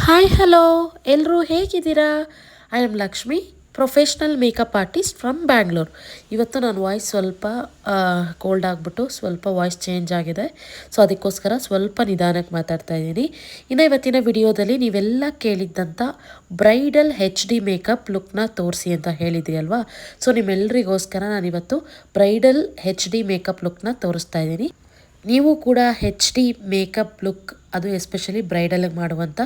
Hi hello ಎಲ್ಲರೂ ಹೇಗಿದ್ದೀರಾ? I am Lakshmi, professional makeup artist from Bangalore. ಇವತ್ತು ನನ್ನ ವಾಯ್ಸ್ ಸ್ವಲ್ಪ ಕೋಲ್ಡ್ ಆಗಿಬಿಟ್ಟು ಸ್ವಲ್ಪ ವಾಯ್ಸ್ ಚೇಂಜ್ ಆಗಿದೆ. ಸೊ ಅದಕ್ಕೋಸ್ಕರ ಸ್ವಲ್ಪ ನಿಧಾನಕ್ಕೆ ಮಾತಾಡ್ತಾ ಇದ್ದೀನಿ. ಇನ್ನು ಇವತ್ತಿನ ವಿಡಿಯೋದಲ್ಲಿ ನೀವೆಲ್ಲ ಕೇಳಿದ್ದಂಥ ಬ್ರೈಡಲ್ HD ಮೇಕಪ್ ಲುಕ್ನ ತೋರಿಸಿ ಅಂತ ಹೇಳಿದ್ರಿ ಅಲ್ವಾ. ಸೊ ನಿಮ್ಮೆಲ್ಲರಿಗೋಸ್ಕರ ನಾನಿವತ್ತು ಬ್ರೈಡಲ್ HD ಮೇಕಪ್ ಲುಕ್ನ ತೋರಿಸ್ತಾ ಇದ್ದೀನಿ. ನೀವು ಕೂಡ HD ಮೇಕಪ್ ಲುಕ್, ಅದು ಎಸ್ಪೆಷಲಿ ಬ್ರೈಡಲ್ಗೆ ಮಾಡುವಂಥ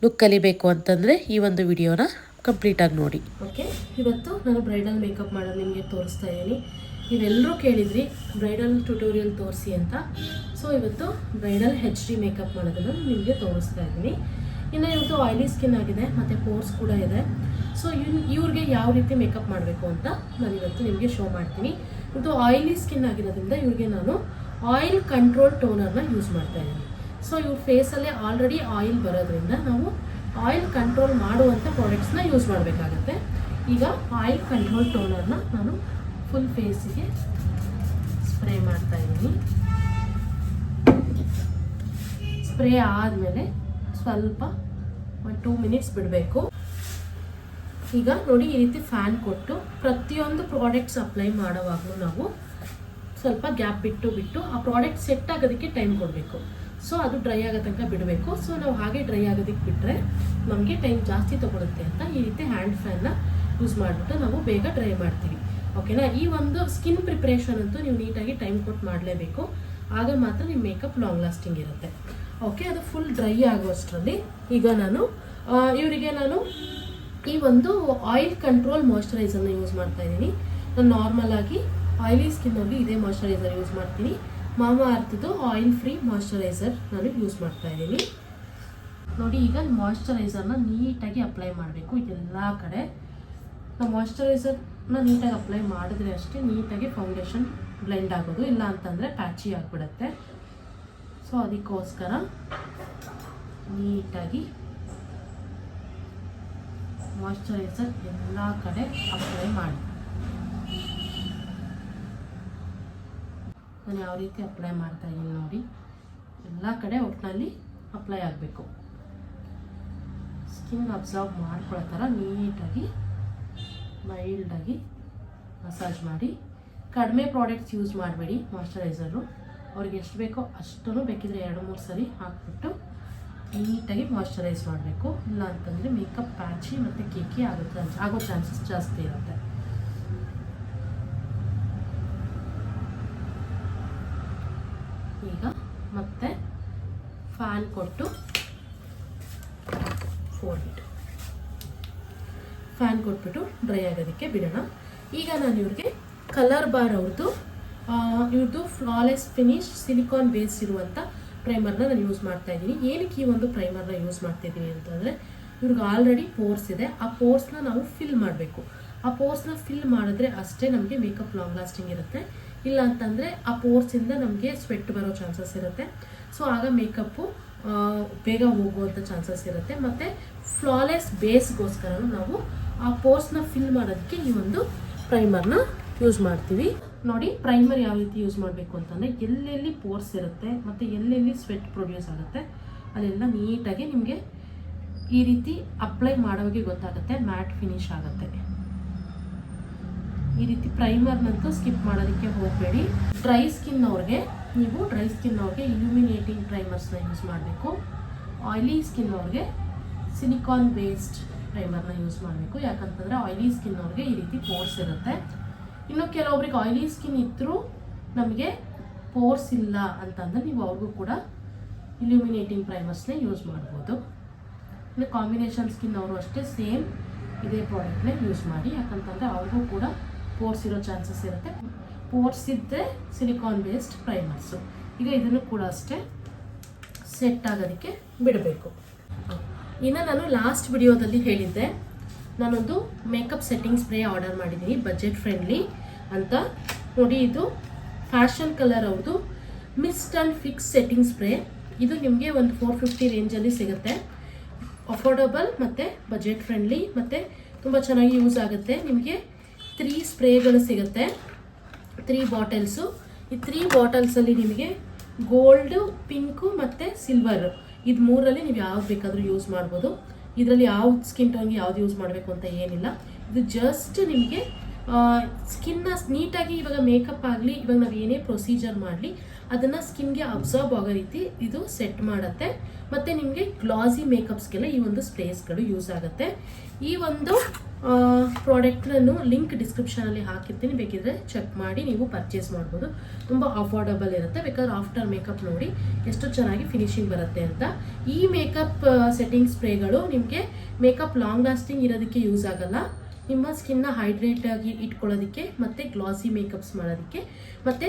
ಲುಕ್ ಕಲಿಬೇಕು ಅಂತಂದರೆ ಈ ಒಂದು ವಿಡಿಯೋನ ಕಂಪ್ಲೀಟಾಗಿ ನೋಡಿ. ಓಕೆ, ಇವತ್ತು ನಾನು ಬ್ರೈಡಲ್ ಮೇಕಪ್ ಮಾಡೋದು ನಿಮಗೆ ತೋರಿಸ್ತಾ ಇದ್ದೀನಿ. ನೀವೆಲ್ಲರೂ ಕೇಳಿದ್ರಿ ಬ್ರೈಡಲ್ ಟ್ಯುಟೋರಿಯಲ್ ತೋರಿಸಿ ಅಂತ. ಸೊ ಇವತ್ತು ಬ್ರೈಡಲ್ HD ಮೇಕಪ್ ಮಾಡೋದನ್ನು ನಿಮಗೆ ತೋರಿಸ್ತಾ ಇದ್ದೀನಿ. ಇನ್ನು ಇವತ್ತು ಆಯಿಲಿ ಸ್ಕಿನ್ ಆಗಿದೆ ಮತ್ತು ಪೋರ್ಸ್ ಕೂಡ ಇದೆ. ಸೊ ಇವ್ರಿಗೆ ಯಾವ ರೀತಿ ಮೇಕಪ್ ಮಾಡಬೇಕು ಅಂತ ನಾನು ಇವತ್ತು ನಿಮಗೆ ಶೋ ಮಾಡ್ತೀನಿ. ಇವತ್ತು ಆಯಿಲಿ ಸ್ಕಿನ್ ಆಗಿರೋದ್ರಿಂದ ಇವ್ರಿಗೆ ನಾನು ಆಯಿಲ್ ಕಂಟ್ರೋಲ್ ಟೋನರ್ನ ಯೂಸ್ ಮಾಡ್ತಾ ಇದ್ದೀನಿ. ಸೊ ಇವ್ರ ಫೇಸಲ್ಲೇ ಆಲ್ರೆಡಿ ಆಯಿಲ್ ಬರೋದ್ರಿಂದ ನಾವು ಆಯಿಲ್ ಕಂಟ್ರೋಲ್ ಮಾಡುವಂಥ ಪ್ರಾಡಕ್ಟ್ಸ್ನ ಯೂಸ್ ಮಾಡಬೇಕಾಗತ್ತೆ. ಈಗ ಆಯಿಲ್ ಕಂಟ್ರೋಲ್ ಟೋನರ್ನ ನಾನು ಫುಲ್ ಫೇಸಿಗೆ ಸ್ಪ್ರೇ ಮಾಡ್ತಾ ಇದ್ದೀನಿ. ಸ್ಪ್ರೇ ಆದಮೇಲೆ ಸ್ವಲ್ಪ 2 ಮಿನಿಟ್ಸ್ ಬಿಡಬೇಕು. ಈಗ ನೋಡಿ, ಈ ರೀತಿ ಫ್ಯಾನ್ ಕೊಟ್ಟು ಪ್ರತಿಯೊಂದು ಪ್ರಾಡಕ್ಟ್ಸ್ ಅಪ್ಲೈ ಮಾಡೋವಾಗಲೂ ನಾವು ಸ್ವಲ್ಪ ಗ್ಯಾಪ್ ಬಿಟ್ಟು ಆ ಪ್ರಾಡಕ್ಟ್ ಸೆಟ್ ಆಗೋದಕ್ಕೆ ಟೈಮ್ ಕೊಡಬೇಕು. ಸೊ ಅದು ಡ್ರೈ ಆಗೋ ತನಕ ಬಿಡಬೇಕು. ಸೊ ನಾವು ಹಾಗೆ ಡ್ರೈ ಆಗೋದಕ್ಕೆ ಬಿಟ್ಟರೆ ನಮಗೆ ಟೈಮ್ ಜಾಸ್ತಿ ತೊಗೊಳುತ್ತೆ ಅಂತ ಈ ರೀತಿ ಹ್ಯಾಂಡ್ ಫ್ಯಾನ್ನ ಯೂಸ್ ಮಾಡಿಬಿಟ್ಟು ನಾವು ಬೇಗ ಡ್ರೈ ಮಾಡ್ತೀವಿ. ಓಕೆನಾ? ಈ ಒಂದು ಸ್ಕಿನ್ ಪ್ರಿಪ್ರೇಷನ್ ಅಂತೂ ನೀವು ನೀಟಾಗಿ ಟೈಮ್ ಕೊಟ್ಟು ಮಾಡಲೇಬೇಕು. ಆಗ ಮಾತ್ರ ನಿಮ್ಮ ಮೇಕಪ್ ಲಾಂಗ್ ಲಾಸ್ಟಿಂಗ್ ಇರುತ್ತೆ. ಓಕೆ, ಅದು ಫುಲ್ ಡ್ರೈ ಆಗೋಷ್ಟರಲ್ಲಿ ಈಗ ಇವರಿಗೆ ನಾನು ಈ ಒಂದು ಆಯಿಲ್ ಕಂಟ್ರೋಲ್ ಮಾಯ್ಶ್ಚರೈಸರ್ನ ಯೂಸ್ ಮಾಡ್ತಾ ಇದ್ದೀನಿ. ನಾನು ನಾರ್ಮಲ್ ಆಗಿ ಆಯಿಲಿ ಸ್ಕಿನ್ನಲ್ಲಿ ಇದೇ ಮಾಯ್ಶ್ಚರೈಸರ್ ಯೂಸ್ ಮಾಡ್ತೀನಿ. ಮಾಮಾ ಅರ್ಥದ್ದು ಆಯಿಲ್ ಫ್ರೀ ಮಾಯ್ಶ್ಚರೈಸರ್ ನಾನು ಯೂಸ್ ಮಾಡ್ತಾ ಇದ್ದೀನಿ. ನೋಡಿ, ಈಗ ಮಾಯ್ಶ್ಚರೈಸರ್ನ ನೀಟಾಗಿ ಅಪ್ಲೈ ಮಾಡಬೇಕು ಎಲ್ಲ ಕಡೆ. ನಾವು ಮಾಯ್ಶ್ಚರೈಸರ್ನ ನೀಟಾಗಿ ಅಪ್ಲೈ ಮಾಡಿದ್ರೆ ಅಷ್ಟೇ ನೀಟಾಗಿ ಫೌಂಡೇಶನ್ ಬ್ಲೆಂಡ್ ಆಗೋದು, ಇಲ್ಲ ಅಂತಂದರೆ ಪ್ಯಾಚಿ ಆಗಿಬಿಡುತ್ತೆ. ಸೊ ಅದಕ್ಕೋಸ್ಕರ ನೀಟಾಗಿ ಮಾಯ್ಶ್ಚರೈಸರ್ ಎಲ್ಲ ಕಡೆ ಅಪ್ಲೈ ಮಾಡಿ. ನಾನು ಯಾವ ರೀತಿ ಅಪ್ಲೈ ಮಾಡ್ತಾ ಇದ್ದೀನಿ ನೋಡಿ, ಎಲ್ಲ ಕಡೆ ಒಟ್ಟಿನಲ್ಲಿ ಅಪ್ಲೈ ಆಗಬೇಕು. ಸ್ಕಿನ್ ಅಬ್ಸರ್ವ್ ಮಾಡ್ಕೊಳ್ಳೋ ಥರ ನೀಟಾಗಿ ಮೈಲ್ಡಾಗಿ ಮಸಾಜ್ ಮಾಡಿ. ಕಡಿಮೆ ಪ್ರಾಡಕ್ಟ್ಸ್ ಯೂಸ್ ಮಾಡಬೇಡಿ. ಮಾಯ್ಶ್ಚರೈಸರು ಅವ್ರಿಗೆ ಎಷ್ಟು ಬೇಕೋ ಅಷ್ಟೂ ಬೇಕಿದ್ರೆ 2-3 ಸರಿ ಹಾಕ್ಬಿಟ್ಟು ನೀಟಾಗಿ ಮಾಯ್ಶ್ಚರೈಸ್ ಮಾಡಬೇಕು. ಇಲ್ಲ ಅಂತಂದರೆ ಮೇಕಪ್ ಪ್ಯಾಚಿ ಮತ್ತು ಕೇಕಿ ಆಗೋ ಚಾನ್ಸಸ್ ಜಾಸ್ತಿ ಇರುತ್ತೆ. ಈಗ ಮತ್ತೆ ಫ್ಯಾನ್ ಕೊಟ್ಟು ಫ್ಯಾನ್ ಕೊಟ್ಬಿಟ್ಟು ಡ್ರೈ ಆಗೋದಕ್ಕೆ ಬಿಡೋಣ. ಈಗ ನಾನು ಇವ್ರಿಗೆ ಕಲರ್ ಬಾರ್ ಇವ್ರದ್ದು ಫ್ಲಾಲೆಸ್ ಫಿನಿಶ್ ಸಿಲಿಕಾನ್ ಬೇಸ್ ಇರುವಂಥ ಪ್ರೈಮರ್ನ ನಾನು ಯೂಸ್ ಮಾಡ್ತಾ ಇದ್ದೀನಿ. ಏನಕ್ಕೆ ಈ ಒಂದು ಪ್ರೈಮರ್ನ ಯೂಸ್ ಮಾಡ್ತಿದ್ದೀನಿ ಅಂತಂದರೆ, ಇವ್ರಿಗೆ ಆಲ್ರೆಡಿ ಪೋರ್ಸ್ ಇದೆ. ಆ ಪೋರ್ಸ್ನ ನಾವು ಫಿಲ್ ಮಾಡಬೇಕು. ಆ ಪೋರ್ಸ್ನ ಫಿಲ್ ಮಾಡಿದ್ರೆ ಅಷ್ಟೇ ನಮಗೆ ಮೇಕಪ್ ಲಾಂಗ್ ಲಾಸ್ಟಿಂಗ್ ಇರುತ್ತೆ. ಇಲ್ಲ ಅಂತಂದರೆ ಆ ಪೋರ್ಸಿಂದ ನಮಗೆ ಸ್ವೆಟ್ ಬರೋ ಚಾನ್ಸಸ್ ಇರುತ್ತೆ. ಸೊ ಆಗ ಮೇಕಪ್ಪು ಬೇಗ ಹೋಗುವಂಥ ಚಾನ್ಸಸ್ ಇರುತ್ತೆ. ಮತ್ತು ಫ್ಲಾಲೆಸ್ ಬೇಸ್ಗೋಸ್ಕರ ನಾವು ಆ ಪೋರ್ಸ್ನ ಫಿಲ್ ಮಾಡೋದಕ್ಕೆ ಈ ಒಂದು ಪ್ರೈಮರ್ನ ಯೂಸ್ ಮಾಡ್ತೀವಿ. ನೋಡಿ, ಪ್ರೈಮರ್ ಯಾವ ರೀತಿ ಯೂಸ್ ಮಾಡಬೇಕು ಅಂತಂದರೆ, ಎಲ್ಲೆಲ್ಲಿ ಪೋರ್ಸ್ ಇರುತ್ತೆ ಮತ್ತು ಎಲ್ಲೆಲ್ಲಿ ಸ್ವೆಟ್ ಪ್ರೊಡ್ಯೂಸ್ ಆಗುತ್ತೆ ಅಲ್ಲೆಲ್ಲ ನೀಟಾಗಿ ನಿಮಗೆ ಈ ರೀತಿ ಅಪ್ಲೈ ಮಾಡೋವಾಗ ಗೊತ್ತಾಗುತ್ತೆ, ಮ್ಯಾಟ್ ಫಿನಿಶ್ ಆಗುತ್ತೆ. ಈ ರೀತಿ ಪ್ರೈಮರ್ನಂತೂ ಸ್ಕಿಪ್ ಮಾಡೋದಕ್ಕೆ ಹೋಗಬೇಡಿ. ಡ್ರೈ ಸ್ಕಿನ್ ಅವ್ರಿಗೆ ಇಲ್ಯುಮಿನೇಟಿಂಗ್ ಪ್ರೈಮರ್ಸ್ನ ಯೂಸ್ ಮಾಡಬೇಕು. ಆಯಿಲಿ ಸ್ಕಿನ್ ಅವ್ರಿಗೆ ಸಿಲಿಕಾನ್ ಬೇಸ್ಡ್ ಪ್ರೈಮರ್ನ ಯೂಸ್ ಮಾಡಬೇಕು. ಯಾಕಂತಂದರೆ ಆಯಿಲಿ ಸ್ಕಿನ್ ಅವ್ರಿಗೆ ಈ ರೀತಿ ಪೋರ್ಸ್ ಇರುತ್ತೆ. ಇನ್ನು ಕೆಲವೊಬ್ರಿಗೆ ಆಯಿಲಿ ಸ್ಕಿನ್ ಇದ್ದರೂ ನಮಗೆ ಪೋರ್ಸ್ ಇಲ್ಲ ಅಂತಂದರೆ ನೀವು ಅವ್ರಿಗೂ ಕೂಡ ಇಲ್ಯುಮಿನೇಟಿಂಗ್ ಪ್ರೈಮರ್ಸ್ನೇ ಯೂಸ್ ಮಾಡ್ಬೋದು. ಇನ್ನು ಕಾಂಬಿನೇಷನ್ ಸ್ಕಿನ್ ಅವರು ಅಷ್ಟೇ ಸೇಮ್ ಇದೇ ಪ್ರಾಡಕ್ಟ್ನೇ ಯೂಸ್ ಮಾಡಿ. ಯಾಕಂತಂದರೆ ಅವ್ರಿಗೂ ಕೂಡ ಪೋರ್ಸ್ ಇರೋ ಚಾನ್ಸಸ್ ಇರುತ್ತೆ. ಪೋರ್ಸ್ ಇದ್ದರೆ ಸಿಲಿಕಾನ್ ಬೇಸ್ಡ್ ಪ್ರೈಮರ್ಸು. ಈಗ ಇದನ್ನು ಕೂಡ ಅಷ್ಟೇ ಸೆಟ್ ಆಗೋದಕ್ಕೆ ಬಿಡಬೇಕು. ಇನ್ನು ನಾನು ಲಾಸ್ಟ್ ವಿಡಿಯೋದಲ್ಲಿ ಹೇಳಿದ್ದೆ, ನಾನೊಂದು ಮೇಕಪ್ ಸೆಟ್ಟಿಂಗ್ ಸ್ಪ್ರೇ ಆರ್ಡರ್ ಮಾಡಿದ್ದೀನಿ, ಬಜೆಟ್ ಫ್ರೆಂಡ್ಲಿ ಅಂತ. ನೋಡಿ, ಇದು ಫ್ಯಾಷನ್ ಕಲರ್ ಅವ್ರದ್ದು mist and fix setting spray. ಇದು ನಿಮಗೆ ಒಂದು 450 ರೇಂಜಲ್ಲಿ ಸಿಗುತ್ತೆ. ಅಫೋರ್ಡಬಲ್ ಮತ್ತು ಬಜೆಟ್ ಫ್ರೆಂಡ್ಲಿ ಮತ್ತು ತುಂಬ ಚೆನ್ನಾಗಿ ಯೂಸ್ ಆಗುತ್ತೆ. ನಿಮಗೆ 3 ಸ್ಪ್ರೇಗಳು ಸಿಗುತ್ತೆ, 3 ಬಾಟಲ್ಸು. ಈ 3 ಬಾಟಲ್ಸಲ್ಲಿ ನಿಮಗೆ ಗೋಲ್ಡು, ಪಿಂಕು ಮತ್ತು ಸಿಲ್ವರು ಇದು ಮೂರರಲ್ಲಿ ನೀವು ಯಾವ್ದು ಬೇಕಾದರೂ ಯೂಸ್ ಮಾಡ್ಬೋದು. ಇದರಲ್ಲಿ ಯಾವ ಸ್ಕಿನ್ ಟೋನ್ಗೆ ಯಾವ್ದು ಯೂಸ್ ಮಾಡಬೇಕು ಅಂತ ಏನಿಲ್ಲ. ಇದು ಜಸ್ಟ್ ನಿಮಗೆ ಸ್ಕಿನ್ನ ನೀಟಾಗಿ ಇವಾಗ ಮೇಕಪ್ ಆಗಲಿ, ಇವಾಗ ನಾವು ಏನೇ ಪ್ರೊಸೀಜರ್ ಮಾಡಲಿ ಅದನ್ನು ಸ್ಕಿನ್ಗೆ ಅಬ್ಸಾರ್ಬ್ ಆಗೋ ರೀತಿ ಇದು ಸೆಟ್ ಮಾಡುತ್ತೆ. ಮತ್ತು ನಿಮಗೆ ಗ್ಲಾಸಿ ಮೇಕಪ್ಸ್ಗೆಲ್ಲ ಈ ಒಂದು ಸ್ಪ್ರೇಸ್ಗಳು ಯೂಸ್ ಆಗುತ್ತೆ. ಈ ಒಂದು ಪ್ರಾಡಕ್ಟ್ನನ್ನು ಲಿಂಕ್ ಡಿಸ್ಕ್ರಿಪ್ಷನಲ್ಲಿ ಹಾಕಿರ್ತೀನಿ, ಬೇಕಿದ್ರೆ ಚೆಕ್ ಮಾಡಿ ನೀವು ಪರ್ಚೇಸ್ ಮಾಡ್ಬೋದು. ತುಂಬ ಅಫೋರ್ಡಬಲ್ ಇರುತ್ತೆ. ಬೇಕಾದ್ರೆ ಆಫ್ಟರ್ ಮೇಕಪ್ ನೋಡಿ ಎಷ್ಟು ಚೆನ್ನಾಗಿ ಫಿನಿಶಿಂಗ್ ಬರುತ್ತೆ ಅಂತ. ಈ ಮೇಕಪ್ ಸೆಟ್ಟಿಂಗ್ ಸ್ಪ್ರೇಗಳು ನಿಮಗೆ ಮೇಕಪ್ ಲಾಂಗ್ ಲಾಸ್ಟಿಂಗ್ ಇರೋದಕ್ಕೆ ಯೂಸ್ ಆಗಲ್ಲ, ನಿಮ್ಮ ಸ್ಕಿನ್ನ ಹೈಡ್ರೇಟ್ ಆಗಿ ಇಟ್ಕೊಳ್ಳೋದಕ್ಕೆ ಮತ್ತು ಗ್ಲಾಸಿ ಮೇಕಪ್ಸ್ ಮಾಡೋದಕ್ಕೆ, ಮತ್ತು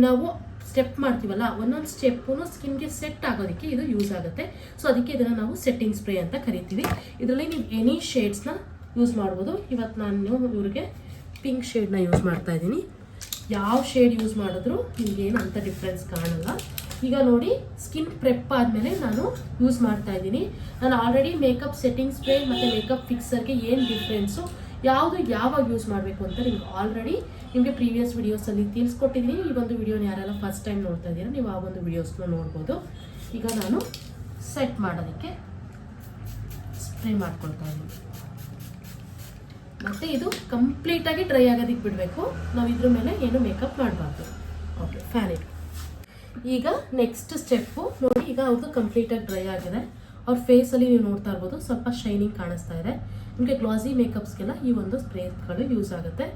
ನಾವು ಸ್ಟೆಪ್ ಮಾಡ್ತೀವಲ್ಲ ಒಂದೊಂದು ಸ್ಟೆಪ್ಪು ಸ್ಕಿನ್ಗೆ ಸೆಟ್ ಆಗೋದಕ್ಕೆ ಇದು ಯೂಸ್ ಆಗುತ್ತೆ. ಸೊ ಅದಕ್ಕೆ ಇದನ್ನು ನಾವು ಸೆಟ್ಟಿಂಗ್ ಸ್ಪ್ರೇ ಅಂತ ಕರಿತೀವಿ. ಇದರಲ್ಲಿ ನೀವು ಎನಿ ಶೇಡ್ಸ್ನ ಯೂಸ್ ಮಾಡ್ಬೋದು. ಇವತ್ತು ನಾನು ಇವ್ರಿಗೆ ಪಿಂಕ್ ಶೇಡ್ನ ಯೂಸ್ ಮಾಡ್ತಾ ಇದ್ದೀನಿ. ಯಾವ ಶೇಡ್ ಯೂಸ್ ಮಾಡಿದ್ರು ನಿಮಗೇನು ಅಂಥ ಡಿಫ್ರೆನ್ಸ್ ಕಾಣಲ್ಲ. ಈಗ ನೋಡಿ, ಸ್ಕಿನ್ ಪ್ರೆಪ್ ಆದಮೇಲೆ ನಾನು ಯೂಸ್ ಮಾಡ್ತಾ ಇದ್ದೀನಿ. ನಾನು ಆಲ್ರೆಡಿ ಮೇಕಪ್ ಸೆಟ್ಟಿಂಗ್ ಸ್ಪ್ರೇ ಮತ್ತು ಮೇಕಪ್ ಫಿಕ್ಸರ್ಗೆ ಏನು ಡಿಫ್ರೆನ್ಸು, ಯಾವುದು ಯಾವಾಗ ಯೂಸ್ ಮಾಡಬೇಕು ಅಂತ ನಿಮಗೆ ಪ್ರೀವಿಯಸ್ ವಿಡಿಯೋಸಲ್ಲಿ ತಿಳಿಸ್ಕೊಟ್ಟಿದ್ದೀನಿ. ಈ ಒಂದು ವಿಡಿಯೋನ ಯಾರೆಲ್ಲ ಫಸ್ಟ್ ಟೈಮ್ ನೋಡ್ತಾ ಇದ್ದೀರಾ ನೀವು ಆ ಒಂದು ವಿಡಿಯೋಸ್ನ ನೋಡ್ಬೋದು. ಈಗ ನಾನು ಸೆಟ್ ಮಾಡೋದಕ್ಕೆ ಸ್ಪ್ರೇ ಮಾಡ್ಕೊಳ್ತಾ ಇದ್ದೀನಿ. ಮತ್ತು ಇದು ಕಂಪ್ಲೀಟಾಗಿ ಡ್ರೈ ಆಗೋದಕ್ಕೆ ಬಿಡಬೇಕು. ನಾವು ಇದ್ರ ಮೇಲೆ ಏನು ಮೇಕಪ್ ಮಾಡಬಾರ್ದು. Okay, fan it. ಈಗ ನೆಕ್ಸ್ಟ್ ಸ್ಟೆಪ್ಪು ನೋಡಿ, ಈಗ ಅವ್ರದ್ದು ಕಂಪ್ಲೀಟಾಗಿ ಡ್ರೈ ಆಗಿದೆ. ಅವ್ರ ಫೇಸಲ್ಲಿ ನೀವು ನೋಡ್ತಾ ಇರ್ಬೋದು ಸ್ವಲ್ಪ ಶೈನಿಂಗ್ ಕಾಣಿಸ್ತಾ ಇದೆ. ನಿಮಗೆ ಗ್ಲಾಸಿ ಮೇಕಪ್ಸ್ಗೆಲ್ಲ ಈ ಒಂದು ಸ್ಪ್ರೇಗಳು ಯೂಸ್ ಆಗುತ್ತೆ.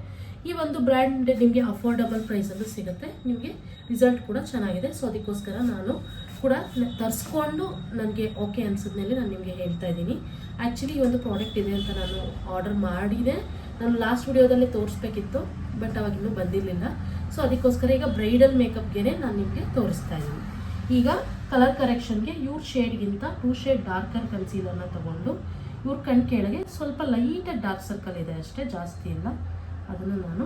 ಈ ಒಂದು ಬ್ರ್ಯಾಂಡ್ ನಿಮಗೆ ಅಫೋರ್ಡಬಲ್ ಪ್ರೈಸಲ್ಲೂ ಸಿಗುತ್ತೆ. ನಿಮಗೆ ರಿಸಲ್ಟ್ ಕೂಡ ಚೆನ್ನಾಗಿದೆ. ಸೊ ಅದಕ್ಕೋಸ್ಕರ ನಾನು ಕೂಡ ತರಿಸ್ಕೊಂಡು ನನಗೆ ಓಕೆ ಅನ್ಸಿದ್ಮೇಲೆ ನಾನು ನಿಮಗೆ ಹೇಳ್ತಾ ಇದ್ದೀನಿ. ಆ್ಯಕ್ಚುಲಿ ಈ ಒಂದು ಪ್ರಾಡಕ್ಟ್ ಇದೆ ಅಂತ ನಾನು ಆರ್ಡರ್ ಮಾಡಿದೆ. ನಾನು ಲಾಸ್ಟ್ ವಿಡಿಯೋದಲ್ಲೇ ತೋರಿಸ್ಬೇಕಿತ್ತು, ಬಟ್ ಅವಾಗಿನ್ನೂ ಬಂದಿರಲಿಲ್ಲ. ಸೊ ಅದಕ್ಕೋಸ್ಕರ ಈಗ ಬ್ರೈಡಲ್ ಮೇಕಪ್ಗೆ ನಾನು ನಿಮಗೆ ತೋರಿಸ್ತಾ ಇದ್ದೀನಿ. ಈಗ ಕಲರ್ ಕರೆಕ್ಷನ್ಗೆ ಇವ್ರ ಶೇಡ್ಗಿಂತ 2 ಶೇಡ್ ಡಾರ್ಕರ್ ಕನ್ಸೀಲರ್ನ ತೊಗೊಂಡು ಇವ್ರ ಕಣ್ ಕೆಳಗೆ ಸ್ವಲ್ಪ ಲೈಟಾಗಿ ಡಾರ್ಕ್ ಸರ್ಕಲ್ ಇದೆ ಅಷ್ಟೇ, ಜಾಸ್ತಿ ಇಲ್ಲ. ಅದನ್ನು ನಾನು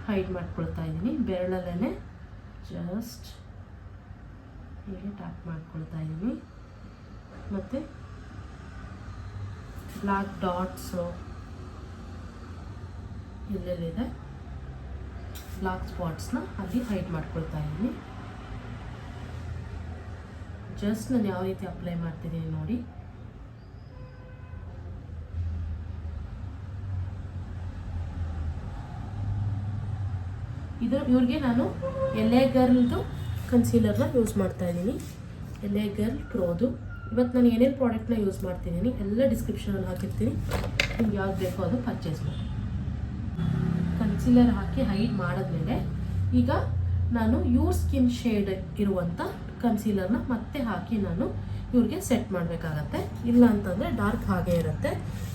ಹೈಡ್ ಮಾಡ್ಕೊಳ್ತಾ ಇದ್ದೀನಿ. ಬೆರಳಲ್ಲೇ ಜಸ್ಟ್ ಹೀಗೆ ಟ್ಯಾಪ್ ಮಾಡ್ಕೊಳ್ತಾ ಇದ್ದೀನಿ. ಮತ್ತು ಬ್ಲ್ಯಾಕ್ ಡಾಟ್ಸು ಎಲ್ಲೆಲ್ಲಿದೆ ಬ್ಲ್ಯಾಕ್ ಸ್ಪಾಟ್ಸ್ನ ಅಲ್ಲಿ ಹೈಡ್ ಮಾಡ್ಕೊಳ್ತಾ ಇದ್ದೀನಿ. ಜಸ್ಟ್ ನಾನು ಯಾವ ರೀತಿ ಅಪ್ಲೈ ಮಾಡ್ತಿದ್ದೀನಿ ನೋಡಿ. ಇವ್ರಿಗೆ ನಾನು ಎಲೆ ಗರ್ಲ್ದು ಕನ್ಸೀಲರ್ನ ಯೂಸ್ ಮಾಡ್ತಾ ಇದ್ದೀನಿ. ಎಲೆ ಗರ್ಲ್ ಪ್ರೋದು. ಇವತ್ತು ನಾನು ಏನೇನು ಪ್ರಾಡಕ್ಟ್ನ ಯೂಸ್ ಮಾಡ್ತಿದ್ದೀನಿ ಎಲ್ಲ ಡಿಸ್ಕ್ರಿಪ್ಷನಲ್ಲಿ ಹಾಕಿರ್ತೀನಿ, ನಿಮ್ಗೆ ಯಾವ್ದು ಬೇಕೋ ಅದು ಪರ್ಚೇಸ್ ಮಾಡಿ. ಕನ್ಸೀಲರ್ ಹಾಕಿ ಹೈಡ್ ಮಾಡಿದ್ಮೇಲೆ ಈಗ ನಾನು ಇವ್ರ ಸ್ಕಿನ್ ಶೇಡ್ ಇರುವಂಥ ಕನ್ಸೀಲರ್ನ ಮತ್ತೆ ಹಾಕಿ ನಾನು ಇವ್ರಿಗೆ ಸೆಟ್ ಮಾಡಬೇಕಾಗತ್ತೆ. ಇಲ್ಲ ಅಂತಂದರೆ ಡಾರ್ಕ್ ಹಾಗೆ ಇರುತ್ತೆ.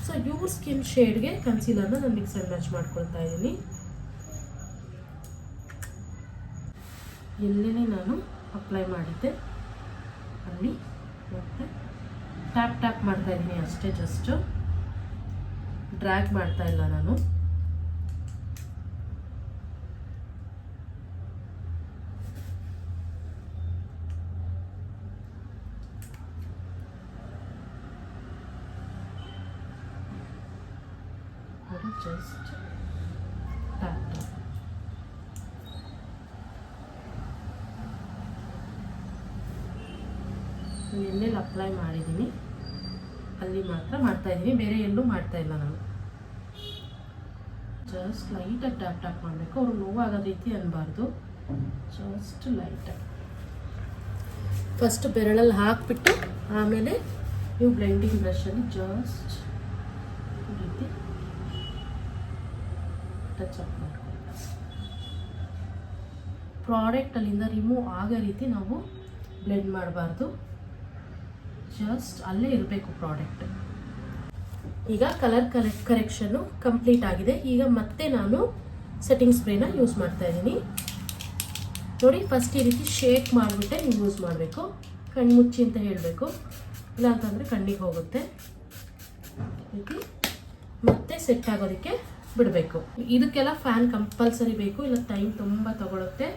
ಸೊ ಇವ್ರ ಸ್ಕಿನ್ ಶೇಡ್ಗೆ ಕನ್ಸೀಲರ್ನ ನಾನು ಮಿಕ್ಸ್ ಆ್ಯಂಡ್ ಮ್ಯಾಚ್ ಮಾಡ್ಕೊಳ್ತಾ ಇದ್ದೀನಿ. ಎಲ್ಲೇ ನಾನು ಅಪ್ಲೈ ಮಾಡಿದ್ದೆ ಅಲ್ಲಿ ಮತ್ತೆ ಟ್ಯಾಪ್ ಟ್ಯಾಪ್ ಮಾಡ್ತಾ ಇದ್ದೀನಿ ಅಷ್ಟೇ, ಜಸ್ಟು ಡ್ರ್ಯಾಗ್ ಮಾಡ್ತಾ ಇಲ್ಲ ನಾನು. Just tap tap. ಎಲ್ಲೆಲ್ಲಿ ಅಪ್ಲೈ ಮಾಡಿದ್ದೀನಿ ಅಲ್ಲಿ ಮಾತ್ರ ಮಾಡ್ತಾ ಇದ್ದೀನಿ, ಬೇರೆ ಎಲ್ಲೂ ಮಾಡ್ತಾ ಇಲ್ಲ ನಾನು. ಜಸ್ಟ್ ಲೈಟಾಗಿ ಟ್ಯಾಪ್ ಟ್ಯಾಪ್ ಮಾಡಬೇಕು. ಅವ್ರಿಗೆ ನೋವಾಗೋ ರೀತಿ ಅನ್ನಬಾರ್ದು, ಜಸ್ಟ್ ಲೈಟಾಗಿ. ಫಸ್ಟ್ ಬೆರಳಲ್ಲಿ ಹಾಕಿಬಿಟ್ಟು ಆಮೇಲೆ ನೀವು ಬ್ಲೆಂಡಿಂಗ್ ಬ್ರಷಲ್ಲಿ ಜಸ್ಟ್ ಈ ರೀತಿ ಟಚ್ ಅಪ್ ಮಾಡ್ಕೊಳ್ಳಿ. ಪ್ರಾಡಕ್ಟ್ ಅಲ್ಲಿಂದ ರಿಮೂವ್ ಆಗೋ ರೀತಿ ನಾವು ಬ್ಲೆಂಡ್ ಮಾಡಬಾರ್ದು, ಜಸ್ಟ್ ಅಲ್ಲೇ ಇರಬೇಕು ಪ್ರಾಡಕ್ಟ್. ಈಗ ಕಲರ್ ಕರೆಕ್ಷನ್ನು ಕಂಪ್ಲೀಟ್ ಆಗಿದೆ. ಈಗ ಮತ್ತೆ ನಾನು ಸೆಟ್ಟಿಂಗ್ ಸ್ಪ್ರೇನ ಯೂಸ್ ಮಾಡ್ತಾ ಇದ್ದೀನಿ ನೋಡಿ. ಫಸ್ಟ್ ಈ ರೀತಿ ಶೇಕ್ ಮಾಡಿಬಿಟ್ಟೆ ನೀವು ಯೂಸ್ ಮಾಡಬೇಕು. ಕಣ್ಣು ಮುಚ್ಚಿ ಅಂತ ಹೇಳಬೇಕು, ಇಲ್ಲ ಅಂತಂದರೆ ಕಣ್ಣಿಗೆ ಹೋಗುತ್ತೆ. ರೀತಿ ಮತ್ತೆ ಸೆಟ್ ಆಗೋದಕ್ಕೆ ಬಿಡಬೇಕು. ಇದಕ್ಕೆಲ್ಲ ಫ್ಯಾನ್ ಕಂಪಲ್ಸರಿ ಬೇಕು, ಇಲ್ಲ ಟೈಮ್ ತುಂಬ ತಗೊಳುತ್ತೆ.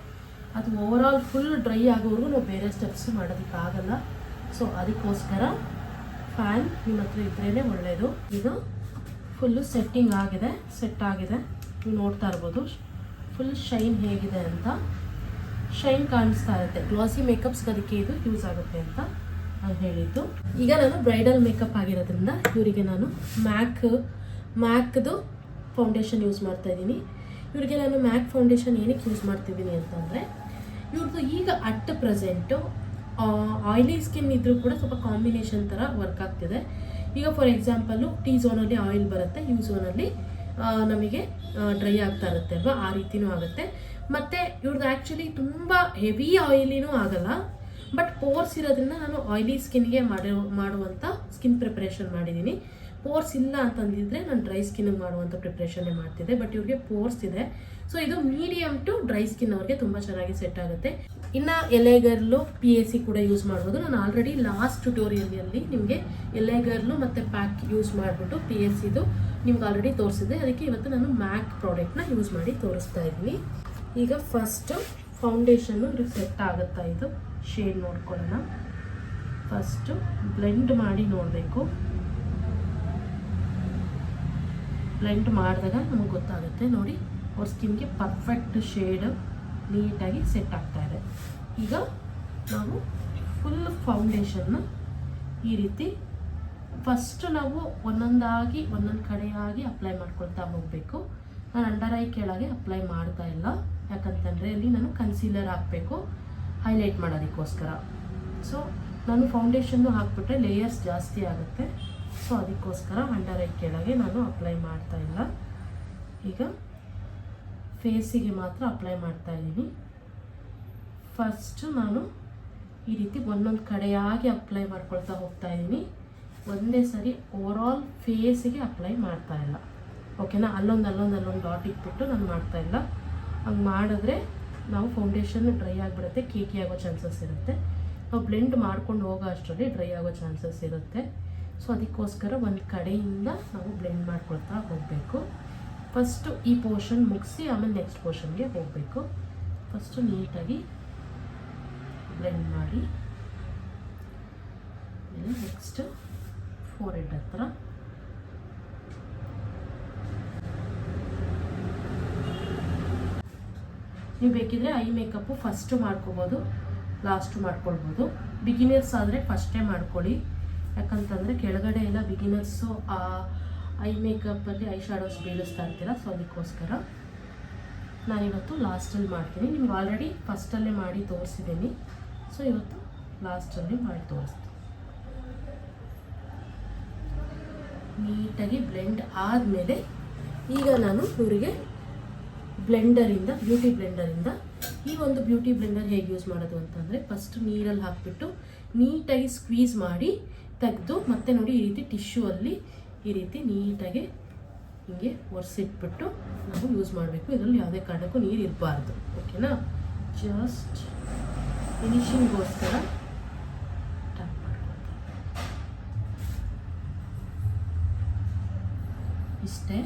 ಅದು ಓವರಾಲ್ ಫುಲ್ ಡ್ರೈ ಆಗೋವರೆಗೂ ನಾವು ಬೇರೆ ಸ್ಟೆಪ್ಸ್ ಮಾಡೋದಕ್ಕಾಗಲ್ಲ. ಸೊ ಅದಕ್ಕೋಸ್ಕರ ಫ್ಯಾನ್ ನಿಮ್ಮ ಹತ್ರ ಇದ್ರೇ ಒಳ್ಳೆಯದು. ಇದು ಫುಲ್ಲು ಸೆಟ್ಟಿಂಗ್ ಆಗಿದೆ, ಸೆಟ್ ಆಗಿದೆ. ನೀವು ನೋಡ್ತಾ ಇರ್ಬೋದು ಫುಲ್ ಶೈನ್ ಹೇಗಿದೆ ಅಂತ. ಶೈನ್ ಕಾಣಿಸ್ತಾ ಇರುತ್ತೆ. ಗ್ಲಾಸಿ ಮೇಕಪ್ಸ್ಗೆ ಅದಕ್ಕೆ ಇದು ಯೂಸ್ ಆಗುತ್ತೆ ಅಂತ ಹೇಳಿದ್ದು. ಈಗ ನಾನು ಬ್ರೈಡಲ್ ಮೇಕಪ್ ಆಗಿರೋದ್ರಿಂದ ಇವರಿಗೆ ನಾನು ಮ್ಯಾಕ್ದು ಫೌಂಡೇಶನ್ ಯೂಸ್ ಮಾಡ್ತಾ ಇದ್ದೀನಿ. ಇವರಿಗೆ ನಾನು ಮ್ಯಾಕ್ ಫೌಂಡೇಶನ್ ಏನಕ್ಕೆ ಯೂಸ್ ಮಾಡ್ತಿದ್ದೀನಿ ಅಂತಂದರೆ, ಇವ್ರದ್ದು ಈಗ ಅಟ್ ಪ್ರೆಸೆಂಟು ಆಯಿಲಿ ಸ್ಕಿನ್ ಇದ್ರೂ ಕೂಡ ಸ್ವಲ್ಪ ಕಾಂಬಿನೇಷನ್ ಥರ ವರ್ಕ್ ಆಗ್ತಿದೆ. ಈಗ ಫಾರ್ ಎಕ್ಸಾಂಪಲ್ಲು ಟಿ ಝೋನಲ್ಲಿ ಆಯಿಲ್ ಬರುತ್ತೆ, ಯು ಝೋನಲ್ಲಿ ನಮಗೆ ಡ್ರೈ ಆಗ್ತಾ ಇರುತ್ತೆ ಅಲ್ವಾ, ಆ ರೀತಿಯೂ ಆಗುತ್ತೆ. ಮತ್ತು ಇವ್ರದ್ದು ಆ್ಯಕ್ಚುಲಿ ತುಂಬ ಹೆವಿ ಆಯಿಲಿನೂ ಆಗಲ್ಲ, ಬಟ್ ಪೋರ್ಸ್ ಇರೋದ್ರಿಂದ ನಾನು ಆಯಿಲಿ ಸ್ಕಿನ್ಗೆ ಮಾಡುವಂಥ ಸ್ಕಿನ್ ಪ್ರಿಪ್ರೇಷನ್ ಮಾಡಿದ್ದೀನಿ. ಪೋರ್ಸ್ ಇಲ್ಲ ಅಂತಂದಿದ್ರೆ ನಾನು ಡ್ರೈ ಸ್ಕಿನ್ಗೆ ಮಾಡುವಂಥ ಪ್ರಿಪ್ರೇಷನ್ನೇ ಮಾಡ್ತಿದ್ದೆ, ಬಟ್ ಇವ್ರಿಗೆ ಪೋರ್ಸ್ ಇದೆ. ಸೊ ಇದು ಮೀಡಿಯಮ್ ಟು ಡ್ರೈ ಸ್ಕಿನ್ ಅವ್ರಿಗೆ ತುಂಬ ಚೆನ್ನಾಗಿ ಸೆಟ್ ಆಗುತ್ತೆ. ಇನ್ನು ಎಲೆಗರ್ಲು PAC ಕೂಡ ಯೂಸ್ ಮಾಡ್ಬೋದು. ನಾನು ಆಲ್ರೆಡಿ ಲಾಸ್ಟ್ ಟ್ಯುಟೋರಿಯಲಲ್ಲಿ ನಿಮಗೆ ಎಲೆಗರ್ಲು ಮತ್ತು ಪ್ಯಾಕ್ ಯೂಸ್ ಮಾಡಿಬಿಟ್ಟು PACದು ನಿಮ್ಗೆ ಆಲ್ರೆಡಿ ತೋರಿಸಿದೆ. ಅದಕ್ಕೆ ಇವತ್ತು ನಾನು ಮ್ಯಾಕ್ ಪ್ರಾಡಕ್ಟ್ನ ಯೂಸ್ ಮಾಡಿ ತೋರಿಸ್ತಾ ಇದ್ದೀನಿ. ಈಗ ಫಸ್ಟು ಫೌಂಡೇಶನ್ನು ಇದು ಸೆಟ್ ಆಗುತ್ತಾ, ಇದು ಶೇಡ್ ನೋಡ್ಕೊಳ್ಳೋಣ. ಫಸ್ಟು ಬ್ಲೆಂಡ್ ಮಾಡಿ ನೋಡಬೇಕು. ಬ್ಲೆಂಡ್ ಮಾಡಿದಾಗ ನಮಗೆ ಗೊತ್ತಾಗುತ್ತೆ ನೋಡಿ, ಅವ್ರ ಸ್ಕಿನ್ಗೆ ಪರ್ಫೆಕ್ಟ್ ಶೇಡ್ ನೀಟಾಗಿ ಸೆಟ್ ಆಗ್ತಾ ಇದೆ. ಈಗ ನಾವು ಫುಲ್ ಫೌಂಡೇಶನ್ನ ಈ ರೀತಿ ಫಸ್ಟು ನಾವು ಒಂದೊಂದು ಕಡೆಯಾಗಿ ಅಪ್ಲೈ ಮಾಡ್ಕೊಳ್ತಾ ಹೋಗಬೇಕು. ನಾನು ಅಂಡರ್ ಐ ಕೆಳಗೆ ಅಪ್ಲೈ ಮಾಡ್ತಾ ಇಲ್ಲ, ಯಾಕಂತಂದರೆ ಅಲ್ಲಿ ನಾನು ಕನ್ಸೀಲರ್ ಹಾಕಬೇಕು ಹೈಲೈಟ್ ಮಾಡೋದಕ್ಕೋಸ್ಕರ. ಸೊ ನಾನು ಫೌಂಡೇಶನ್ನು ಹಾಕ್ಬಿಟ್ರೆ ಲೇಯರ್ಸ್ ಜಾಸ್ತಿ ಆಗುತ್ತೆ. ಸೊ ಅದಕ್ಕೋಸ್ಕರ ಅಂಡರ್ ಐ ಕೆಳಗೆ ನಾನು ಅಪ್ಲೈ ಮಾಡ್ತಾ ಇಲ್ಲ. ಈಗ ಫೇಸಿಗೆ ಮಾತ್ರ ಅಪ್ಲೈ ಮಾಡ್ತಾ ಇದ್ದೀನಿ. ಫಸ್ಟು ನಾನು ಈ ರೀತಿ ಒಂದೊಂದು ಕಡೆಯಾಗಿ ಅಪ್ಲೈ ಮಾಡ್ಕೊಳ್ತಾ ಹೋಗ್ತಾ ಇದ್ದೀನಿ. ಒಂದೇ ಸರಿ ಓವರಾಲ್ ಫೇಸಿಗೆ ಅಪ್ಲೈ ಮಾಡ್ತಾ ಇಲ್ಲ, ಓಕೆನಾ? ಅಲ್ಲೊಂದು ಡಾಟ್ ಇಟ್ಬಿಟ್ಟು ನಾನು ಮಾಡ್ತಾ ಇಲ್ಲ. ಹಂಗೆ ಮಾಡಿದ್ರೆ ನಾವು ಫೌಂಡೇಶನ್ ಡ್ರೈ ಆಗಿಬಿಡುತ್ತೆ, ಕೇಕಿ ಆಗೋ ಚಾನ್ಸಸ್ ಇರುತ್ತೆ. ನಾವು ಬ್ಲೆಂಡ್ ಮಾಡ್ಕೊಂಡು ಹೋಗೋ ಅಷ್ಟರಲ್ಲಿ ಡ್ರೈ ಆಗೋ ಚಾನ್ಸಸ್ ಇರುತ್ತೆ. ಸೊ ಅದಕ್ಕೋಸ್ಕರ ಒಂದು ಕಡೆಯಿಂದ ನಾವು ಬ್ಲೆಂಡ್ ಮಾಡ್ಕೊಳ್ತಾ ಹೋಗಬೇಕು. ಫಸ್ಟು ಈ ಪೋರ್ಷನ್ ಮುಗಿಸಿ ಆಮೇಲೆ ನೆಕ್ಸ್ಟ್ ಪೋರ್ಷನ್ಗೆ ಹೋಗಬೇಕು. ಫಸ್ಟು ನೀಟಾಗಿ ಬ್ಲೆಂಡ್ ಮಾಡಿ ನೆಕ್ಸ್ಟ್ ಫೋರ್ಹೆಡ್ ಹತ್ರ ನೀವು ಬೇಕಿದ್ರೆ ಐ ಮೇಕಪ್ಪು ಫಸ್ಟು ಮಾಡ್ಕೋಬೋದು, ಲಾಸ್ಟು ಮಾಡ್ಕೊಳ್ಬೋದು. ಬಿಗಿನರ್ಸ್ ಆದರೆ ಫಸ್ಟೇ ಮಾಡ್ಕೊಳ್ಳಿ, ಯಾಕಂತಂದರೆ ಕೆಳಗಡೆ ಎಲ್ಲ ಬಿಗಿನರ್ಸು ಐ ಮೇಕಪ್ಪಲ್ಲಿ ಐ ಶಾಡೋಸ್ ಬೀಳಿಸ್ತಾ ಇರ್ತೀರ. ಸೊ ಅದಕ್ಕೋಸ್ಕರ ನಾನಿವತ್ತು ಲಾಸ್ಟಲ್ಲಿ ಮಾಡ್ತೀನಿ. ನಿಮ್ಗೆ ಆಲ್ರೆಡಿ ಫಸ್ಟಲ್ಲೇ ಮಾಡಿ ತೋರಿಸಿದ್ದೀನಿ. ಸೊ ಇವತ್ತು ಲಾಸ್ಟಲ್ಲಿ ಮಾಡಿ ತೋರಿಸ್ತೀನಿ. ನೀಟಾಗಿ ಬ್ಲೆಂಡ್ ಆದಮೇಲೆ ಈಗ ನಾನು ಇವರಿಗೆ ಬ್ಯೂಟಿ ಬ್ಲೆಂಡರಿಂದ ಈ ಒಂದು ಬ್ಯೂಟಿ ಬ್ಲೆಂಡರ್ ಹೇಗೆ ಯೂಸ್ ಮಾಡೋದು ಅಂತಂದರೆ, ಫಸ್ಟ್ ನೀರಲ್ಲಿ ಹಾಕಿಬಿಟ್ಟು ನೀಟಾಗಿ ಸ್ಕ್ವೀಸ್ ಮಾಡಿ ತೆಗೆದು ಮತ್ತೆ ನೋಡಿ ಈ ರೀತಿ ಟಿಶ್ಯೂ ಅಲ್ಲಿ ಈ ರೀತಿ ನೀಟಾಗಿ ಹಿಂಗೆ ಒರೆಸಿಟ್ಬಿಟ್ಟು ನಾವು ಯೂಸ್ ಮಾಡಬೇಕು. ಇದರಲ್ಲಿ ಯಾವುದೇ ಕಾರಣಕ್ಕೂ ನೀರು ಇರಬಾರ್ದು, ಓಕೆನಾ? ಜಸ್ಟ್ ಫಿನಿಶಿಂಗ್ಗೋಸ್ಕರ ಟ್ಯಾಪ್ ಮಾಡ್ಕೊಳ್ತಾ ಇಷ್ಟೇ.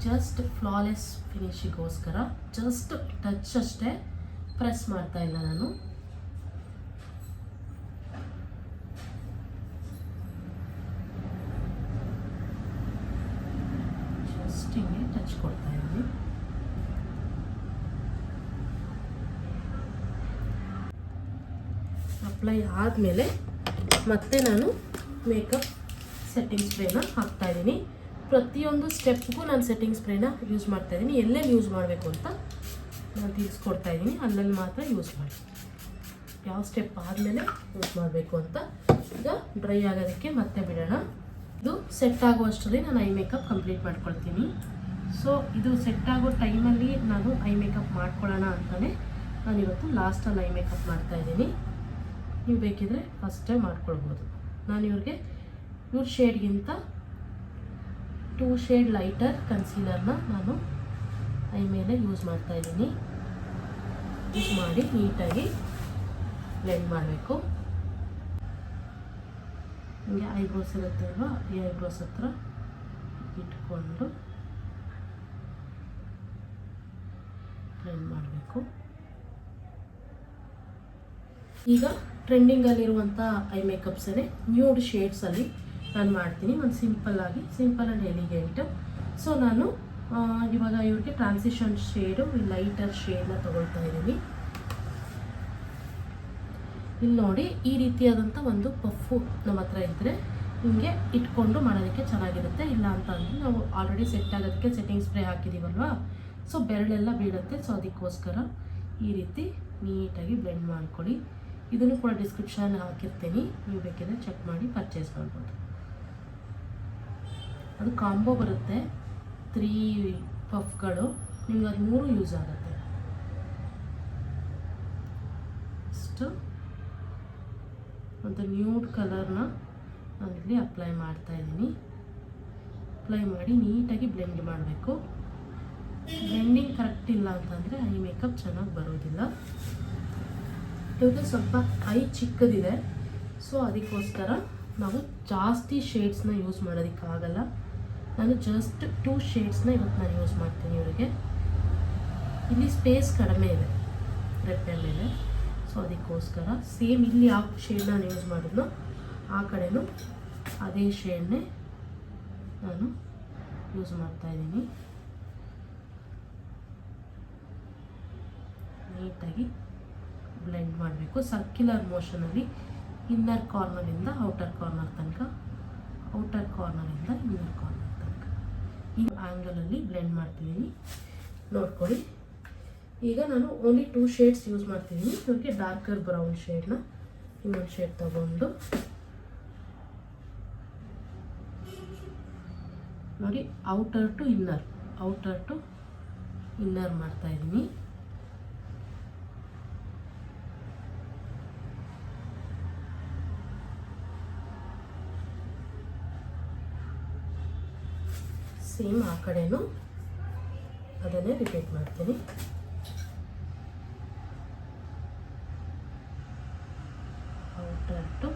ಜಸ್ಟ್ ಫ್ಲಾಲೆಸ್ ಫಿನಿಶಿಗೋಸ್ಕರ ಜಸ್ಟ್ ಟಚ್ ಅಷ್ಟೇ, ಪ್ರೆಸ್ ಮಾಡ್ತಾ ಇಲ್ಲ ನಾನು. ಜಸ್ಟ್ ಹಿಂಗೆ ಟಚ್ ಕೊಡ್ತಾ ಇದ್ದೀನಿ. ಅಪ್ಲೈ ಆದಮೇಲೆ ಮತ್ತೆ ನಾನು ಮೇಕಪ್ ಸೆಟ್ಟಿಂಗ್ ಸ್ಪ್ರೇನ ಹಾಕ್ತಾ ಇದ್ದೀನಿ. ಪ್ರತಿಯೊಂದು ಸ್ಟೆಪ್ಗೂ ನಾನು ಸೆಟ್ಟಿಂಗ್ ಸ್ಪ್ರೇನ ಯೂಸ್ ಮಾಡ್ತಾ ಇದ್ದೀನಿ. ಎಲ್ಲೆಲ್ಲಿ ಯೂಸ್ ಮಾಡಬೇಕು ಅಂತ ನಾನು ತಿಳಿಸ್ಕೊಡ್ತಾ ಇದ್ದೀನಿ, ಅಲ್ಲಲ್ಲಿ ಮಾತ್ರ ಯೂಸ್ ಮಾಡಿ. ಯಾವ ಸ್ಟೆಪ್ ಆದಮೇಲೆ ಯೂಸ್ ಮಾಡಬೇಕು ಅಂತ. ಈಗ ಡ್ರೈ ಆಗೋದಕ್ಕೆ ಮತ್ತೆ ಬಿಡೋಣ. ಇದು ಸೆಟ್ ಆಗುವಷ್ಟರಲ್ಲಿ ನಾನು ಐ ಮೇಕಪ್ ಕಂಪ್ಲೀಟ್ ಮಾಡ್ಕೊಳ್ತೀನಿ. ಸೊ ಇದು ಸೆಟ್ ಆಗೋ ಟೈಮಲ್ಲಿ ನಾನು ಐ ಮೇಕಪ್ ಮಾಡ್ಕೊಳ್ಳೋಣ ಅಂತಲೇ ನಾನು ಇವತ್ತು ಲಾಸ್ಟಲ್ಲಿ ಐ ಮೇಕಪ್ ಮಾಡ್ತಾಯಿದ್ದೀನಿ. ನೀವು ಬೇಕಿದ್ರೆ ಫಸ್ಟೇ ಮಾಡ್ಕೊಳ್ಬೋದು. ನಾನು ಇವ್ರ ಶೇಡ್ಗಿಂತ 2 ಶೇಡ್ ಲೈಟರ್ ಕನ್ಸೀಲರ್ನ ನಾನು ಐ ಮೇಲೆ ಯೂಸ್ ಮಾಡ್ತಾ ಇದ್ದೀನಿ. ಯೂಸ್ ಮಾಡಿ ನೀಟಾಗಿ ಬ್ಲೆಂಡ್ ಮಾಡಬೇಕು. ಹಿಂಗೆ ಐಬ್ರೋಸ್ ಇರುತ್ತೆ ಅಲ್ವಾ, ಈ ಐಬ್ರೋಸ್ ಹತ್ರ ಇಟ್ಕೊಂಡು ಬ್ಲೆಂಡ್ ಮಾಡಬೇಕು. ಈಗ ಟ್ರೆಂಡಿಂಗಲ್ಲಿರುವಂಥ ಐ ಮೇಕಪ್ಸೇ ನ್ಯೂಡ್ ಶೇಡ್ಸಲ್ಲಿ ನಾನು ಮಾಡ್ತೀನಿ. ಒಂದು ಸಿಂಪಲ್ ಆ್ಯಂಡ್ ಎಲಿಗೆಂಟ್. ಸೊ ನಾನು ಇವಾಗ ಇವ್ರಿಗೆ ಟ್ರಾನ್ಸಿಷನ್ ಶೇಡು ಲೈಟರ್ ಶೇಡ್ನ ತೊಗೊಳ್ತಾ ಇದ್ದೀನಿ. ಇಲ್ಲಿ ನೋಡಿ ಈ ರೀತಿಯಾದಂಥ ಒಂದು ಪಫು ನಮ್ಮ ಹತ್ರ ಇದ್ದರೆ ಹಿಂಗೆ ಇಟ್ಕೊಂಡು ಮಾಡೋದಕ್ಕೆ ಚೆನ್ನಾಗಿರುತ್ತೆ. ಇಲ್ಲ ಅಂತ ಅಂದರೆ ನಾವು ಆಲ್ರೆಡಿ ಸೆಟ್ ಆಗೋದಕ್ಕೆ ಸೆಟ್ಟಿಂಗ್ ಸ್ಪ್ರೇ ಹಾಕಿದ್ದೀವಲ್ವ, ಸೊ ಬೆರಳೆಲ್ಲ ಬೀಳುತ್ತೆ. ಸೊ ಅದಕ್ಕೋಸ್ಕರ ಈ ರೀತಿ ನೀಟಾಗಿ ಬ್ಲೆಂಡ್ ಮಾಡ್ಕೊಳ್ಳಿ. ಇದನ್ನು ಕೂಡ ಡಿಸ್ಕ್ರಿಪ್ಷನ್ ಹಾಕಿರ್ತೀನಿ, ನೀವು ಬೇಕಿದ್ರೆ ಚೆಕ್ ಮಾಡಿ ಪರ್ಚೇಸ್ ಮಾಡ್ಬೋದು. ಅದು ಕಾಂಬೋ ಬರುತ್ತೆ 3 ಪಫ್ಗಳು, ನಿಮ್ಗೆ ಅದು 3 ಯೂಸ್ ಆಗುತ್ತೆ. ಇಷ್ಟು ಒಂದು ನ್ಯೂಡ್ ಕಲರ್ನ ನಾನಿಲ್ಲಿ ಅಪ್ಲೈ ಮಾಡ್ತಾಯಿದ್ದೀನಿ. ಅಪ್ಲೈ ಮಾಡಿ ನೀಟಾಗಿ ಬ್ಲೆಂಡ್ ಮಾಡಬೇಕು. ಬ್ಲೆಂಡಿಂಗ್ ಕರೆಕ್ಟ್ ಇಲ್ಲ ಅಂತಂದರೆ ಐ ಮೇಕಪ್ ಚೆನ್ನಾಗಿ ಬರೋದಿಲ್ಲ. ಇವಾಗ ಸ್ವಲ್ಪ ಐ ಚಿಕ್ಕದಿದೆ, ಸೊ ಅದಕ್ಕೋಸ್ಕರ ನಾವು ಜಾಸ್ತಿ ಶೇಡ್ಸ್ನ ಯೂಸ್ ಮಾಡೋದಕ್ಕಾಗಲ್ಲ. ನಾನು ಜಸ್ಟ್ 2 ಶೇಡ್ಸ್ನ ಇವತ್ತು ನಾನು ಯೂಸ್ ಮಾಡ್ತೀನಿ. ಇವರಿಗೆ ಇಲ್ಲಿ ಸ್ಪೇಸ್ ಕಡಿಮೆ ಇದೆ ರೆಪ್ಪೆ ಮೇಲೆ, ಸೊ ಅದಕ್ಕೋಸ್ಕರ ಸೇಮ್ ಇಲ್ಲಿ ಯಾವ ಶೇಡ್ ನಾನು ಯೂಸ್ ಮಾಡಿದ್ನೋ ಆ ಕಡೆನೂ ಅದೇ ಶೇಡ್ನೇ ನಾನು ಯೂಸ್ ಮಾಡ್ತಾಯಿದ್ದೀನಿ. ನೀಟಾಗಿ ಬ್ಲೆಂಡ್ ಮಾಡಬೇಕು ಸರ್ಕ್ಯುಲರ್ ಮೋಷನಲ್ಲಿ, ಇನ್ನರ್ ಕಾರ್ನರಿಂದ ಔಟರ್ ಕಾರ್ನರ್ ತನಕ, ಔಟರ್ ಕಾರ್ನರಿಂದ ಇನ್ನರ್ ಕಾರ್ನರ್ ತನಕ ಈ ಆ್ಯಂಗಲಲ್ಲಿ ಬ್ಲೆಂಡ್ ಮಾಡ್ತಿದ್ದೀನಿ. ನೋಡ್ಕೊಳ್ಳಿ, ಈಗ ನಾನು ಓನ್ಲಿ 2 ಶೇಡ್ಸ್ ಯೂಸ್ ಮಾಡ್ತಿದ್ದೀನಿ. ಇವ್ರಿಗೆ ಡಾರ್ಕರ್ ಬ್ರೌನ್ ಶೇಡ್ನ ಇನ್ನೊಂದು ಶೇಡ್ ತಗೊಂಡು ನೋಡಿ ಔಟರ್ ಟು ಇನ್ನರ್ ಮಾಡ್ತಾಯಿದ್ದೀನಿ. ಸೇಮ್ ಆ ಕಡೆನೂ ಅದನ್ನೇ ರಿಪೀಟ್ ಮಾಡ್ತೀನಿ. ಔಟರ್ ಟು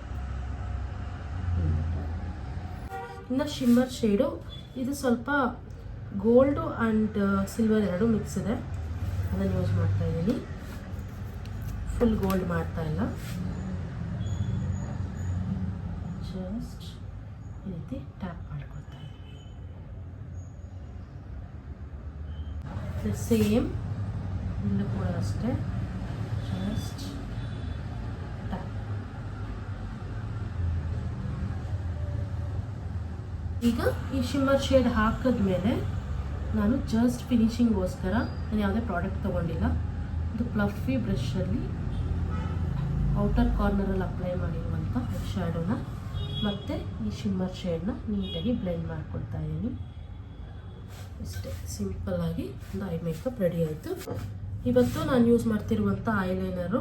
ಇನ್ನು ಶಿಮ್ಮರ್ ಶೇಡು, ಇದು ಸ್ವಲ್ಪ ಗೋಲ್ಡು ಆ್ಯಂಡ್ ಸಿಲ್ವರ್ ಎರಡು ಮಿಕ್ಸ್ ಇದೆ, ಅದನ್ನು ಯೂಸ್ ಮಾಡ್ತಾಯಿದ್ದೀನಿ. ಫುಲ್ ಗೋಲ್ಡ್ ಮಾಡ್ತಾ ಇಲ್ಲ, ಜಸ್ಟ್ ಈ ರೀತಿ ಟ್ಯಾಪ್ ಮಾಡ್ಕೊಳ್ತಾ ಇದ್ದೀನಿ. ಸೇಮ್ ಇಲ್ಲೂ ಕೂಡ ಅಷ್ಟೇ, ಜಸ್ಟ್ ಟ್ಯಾಪ್. ಈಗ ಈ ಶಿಮ್ಮರ್ ಶೇಡ್ ಹಾಕಿದ್ಮೇಲೆ ನಾನು ಜಸ್ಟ್ ಫಿನಿಶಿಂಗೋಸ್ಕರ ನಾನು ಯಾವುದೇ ಪ್ರಾಡಕ್ಟ್ ತೊಗೊಂಡಿಲ್ಲ, ಇದು ಪ್ಲಫಿ ಬ್ರಷಲ್ಲಿ ಔಟರ್ ಕಾರ್ನರಲ್ಲಿ ಅಪ್ಲೈ ಮಾಡಿರುವಂಥ ಐ ಶ್ಯಾಡೋನ ಮತ್ತು ಈ ಶಿಮ್ಮರ್ ಶೇಡ್ನ ನೀಟಾಗಿ ಬ್ಲೆಂಡ್ ಮಾಡ್ಕೊಳ್ತಾ ಇದ್ದೀನಿ. ಇಷ್ಟೇ ಸಿಂಪಲ್ಲಾಗಿ ಒಂದು ಐ ಮೇಕಪ್ ರೆಡಿ ಆಯಿತು. ಇವತ್ತು ನಾನು ಯೂಸ್ ಮಾಡ್ತಿರುವಂಥ ಐಲೈನರು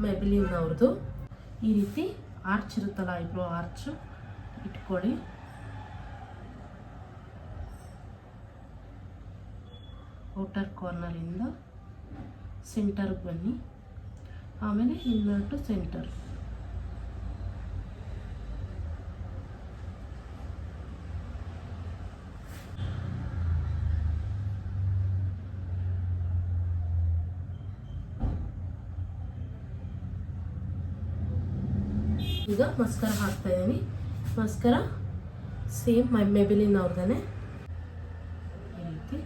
ಮೆಬಿಲಿನ್ ಅವ್ರದ್ದು. ಈ ರೀತಿ ಆರ್ಚ್ ಇರುತ್ತಲ್ಲ, ಐಬ್ರೋ ಆರ್ಚ್ ಇಟ್ಕೊಳ್ಳಿ. ಔಟರ್ ಕಾರ್ನರಿಂದ ಸೆಂಟರ್ಗೆ ಬನ್ನಿ, ಆಮೇಲೆ ಇನ್ನರ್ ಟು ಸೆಂಟರ್. ಈಗ ಮಸ್ಕರ ಹಾಕ್ತಾ ಇದ್ದೀನಿ. ಮಸ್ಕರ ಸೇಮ್ ಮೆಬಿಲಿನ್ ಅವ್ರದೇ, ಈ ರೀತಿ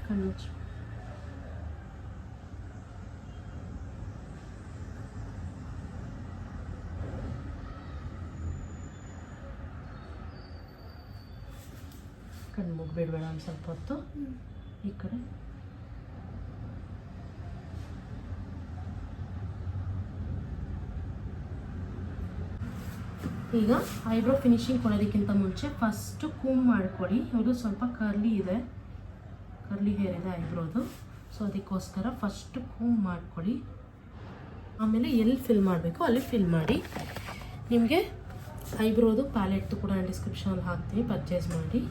ಕಣ್ಣು ಮುಗ್ಬೇಡಬೇಡ ಒಂದು ಸ್ವಲ್ಪ ಹೊತ್ತು ಈ ಕಡೆ. ಈಗ ಐಬ್ರೋ ಫಿನಿಶಿಂಗ್ ಕೊಡೋದಕ್ಕಿಂತ ಮುಂಚೆ ಫಸ್ಟು ಕೂಮ್ ಮಾಡ್ಕೊಳ್ಳಿ. ಇವರು ಸ್ವಲ್ಪ ಕರ್ಲಿ ಇದೆ, ಕರ್ಲಿ ಹೇರ್ ಇದೆ ಐಬ್ರೋದು, ಸೊ ಅದಕ್ಕೋಸ್ಕರ ಫಸ್ಟು ಕೂಮ್ ಮಾಡ್ಕೊಳ್ಳಿ. ಆಮೇಲೆ ಎಲ್ಲಿ ಫಿಲ್ ಮಾಡಬೇಕು ಅಲ್ಲಿ ಫಿಲ್ ಮಾಡಿ. ನಿಮಗೆ ಐಬ್ರೋದು ಪ್ಯಾಲೆಟ್ದು ಕೂಡ ನಾನು ಡಿಸ್ಕ್ರಿಪ್ಷನಲ್ಲಿ ಹಾಕ್ತೀನಿ, ಪರ್ಚೇಸ್ ಮಾಡಿ.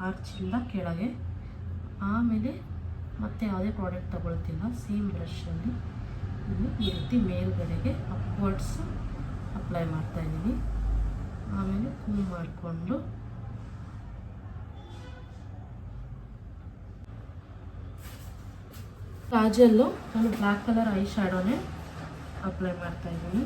ಆರ್ಚಿಂದ ಕೆಳಗೆ, ಆಮೇಲೆ ಮತ್ತೆ ಯಾವುದೇ ಪ್ರಾಡಕ್ಟ್ ತಗೊಳ್ತಿಲ್ಲ, ಸೇಮ್ ಬ್ರಷಲ್ಲಿ ಈ ರೀತಿ ಮೇಲ್ಗಡೆಗೆ ಅಪ್ವರ್ಡ್ಸ್ ಅಪ್ಲೈ ಮಾಡ್ತಾಯಿದ್ದೀನಿ. ಆಮೇಲೆ ಕೂಮ್ ಮಾಡಿಕೊಂಡು ಕಾಜಲ್ಲು ನಾನು ಬ್ಲ್ಯಾಕ್ ಕಲರ್ ಐ ಶ್ಯಾಡೋನೇ ಅಪ್ಲೈ ಮಾಡ್ತಾಯಿದ್ದೀನಿ.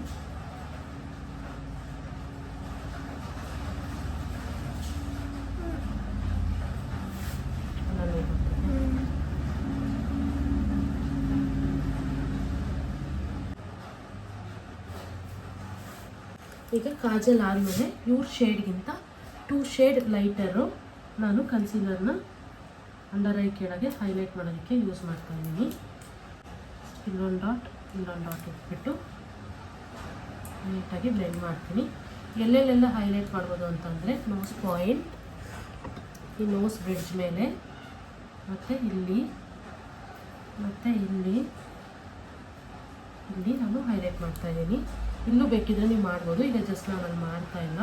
ಈಗ ಕಾಜಲ್ ಆದಮೇಲೆ ಇವ್ರ ಶೇಡ್ಗಿಂತ 2 ಶೇಡ್ ಲೈಟರು ನಾನು ಕನ್ಸೀಲರ್ನ ಅಂಡರ್ ಐ ಕೆಳಗೆ ಹೈಲೈಟ್ ಮಾಡೋದಕ್ಕೆ ಯೂಸ್ ಮಾಡ್ತಾಯಿದ್ದೀನಿ. ಇಲ್ಲೊಂದು ಡಾಟ್ ಇಟ್ಬಿಟ್ಟು ನೀಟಾಗಿ ಬ್ಲೆಂಡ್ ಮಾಡ್ತೀನಿ. ಎಲ್ಲೆಲ್ಲೆಲ್ಲ ಹೈಲೈಟ್ ಮಾಡ್ಬೋದು ಅಂತಂದರೆ ನೋಸ್ ಪಾಯಿಂಟ್, ಈ ನೋಸ್ ಬ್ರಿಡ್ಜ್ ಮೇಲೆ, ಮತ್ತು ಇಲ್ಲಿ ನಾನು ಹೈಲೈಟ್ ಮಾಡ್ತಾಯಿದ್ದೀನಿ. ಇಲ್ಲೂ ಬೇಕಿದ್ರೆ ನೀವು ಮಾಡ್ಬೋದು. ಈಗ ಜಸ್ಟ್ ನಾನು ಅಲ್ಲಿ ಮಾಡ್ತಾಯಿಲ್ಲ,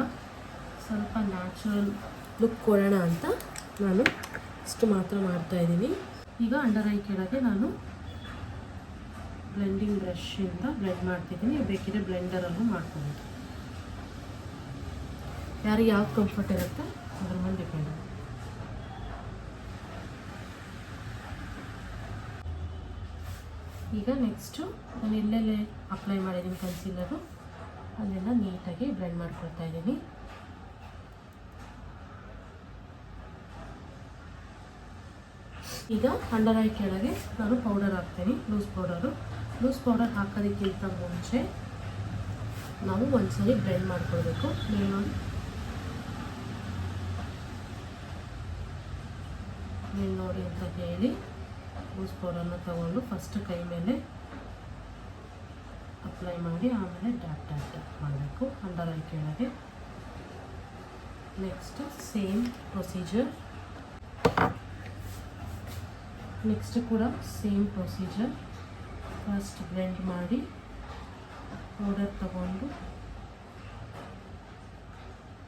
ಸ್ವಲ್ಪ ನ್ಯಾಚುರಲ್ ಲುಕ್ ಕೊಡೋಣ ಅಂತ ನಾನು ಇಷ್ಟು ಮಾತ್ರ ಮಾಡ್ತಾಯಿದ್ದೀನಿ. ಈಗ ಅಂಡರ್ ಐ ಕೆಳಗೆ ನಾನು ಬ್ಲೆಂಡಿಂಗ್ ಬ್ರಷಿಂದ ಬ್ಲೆಂಡ್ ಮಾಡ್ತಿದ್ದೀನಿ. ಬೇಕಿದ್ರೆ ಬ್ಲೆಂಡರಲ್ಲೂ ಮಾಡ್ಕೊಬೋದು, ಯಾರಿಗೆ ಯಾವ್ದು ಕಂಫರ್ಟ್ ಇರುತ್ತೆ ಅದ್ರ ಮೇಲೆ ಡಿಪೆಂಡ್. ಈಗ ನೆಕ್ಸ್ಟು ನಾನು ಎಲ್ಲೆಲ್ಲೇ ಅಪ್ಲೈ ಮಾಡಿದ್ದೀನಿ ಕನ್ಸೀಲರು ಅಲ್ಲೆಲ್ಲ ನೀಟಾಗಿ ಬ್ಲೆಂಡ್ ಮಾಡ್ಕೊಳ್ತಾ ಇದ್ದೀನಿ. ಈಗ ಅಂಡರ್ ಐ ಕೆಳಗೆ ನಾನು ಪೌಡರ್ ಹಾಕ್ತೀನಿ, ಲೂಸ್ ಪೌಡರ್ ಹಾಕೋದಕ್ಕಿಂತ ಮುಂಚೆ ನಾವು ಒಂದ್ಸರಿ ಬ್ಲೆಂಡ್ ಮಾಡ್ಕೊಳ್ಬೇಕು. ಮೇಲ್ ನೋಡಿ ಅಂತ ಹೇಳಿ ಲೂಸ್ ಪೌಡರ್ನ ತಗೊಂಡು ಫಸ್ಟ್ ಕೈ ಮೇಲೆ ಅಪ್ಲೈ ಮಾಡಿ ಆಮೇಲೆ ಡ್ಯಾಪ್ ಮಾಡಬೇಕು ಅಂಡರ್ ಐ ಕೆಳಗೆ. ನೆಕ್ಸ್ಟ್ ಸೇಮ್ ಪ್ರೊಸೀಜರ್, ನೆಕ್ಸ್ಟ್ ಕೂಡ ಸೇಮ್ ಪ್ರೊಸೀಜರ್. ಫಸ್ಟ್ ಬ್ಲೆಂಡ್ ಮಾಡಿ ಪೌಡರ್ ತಗೊಂಡು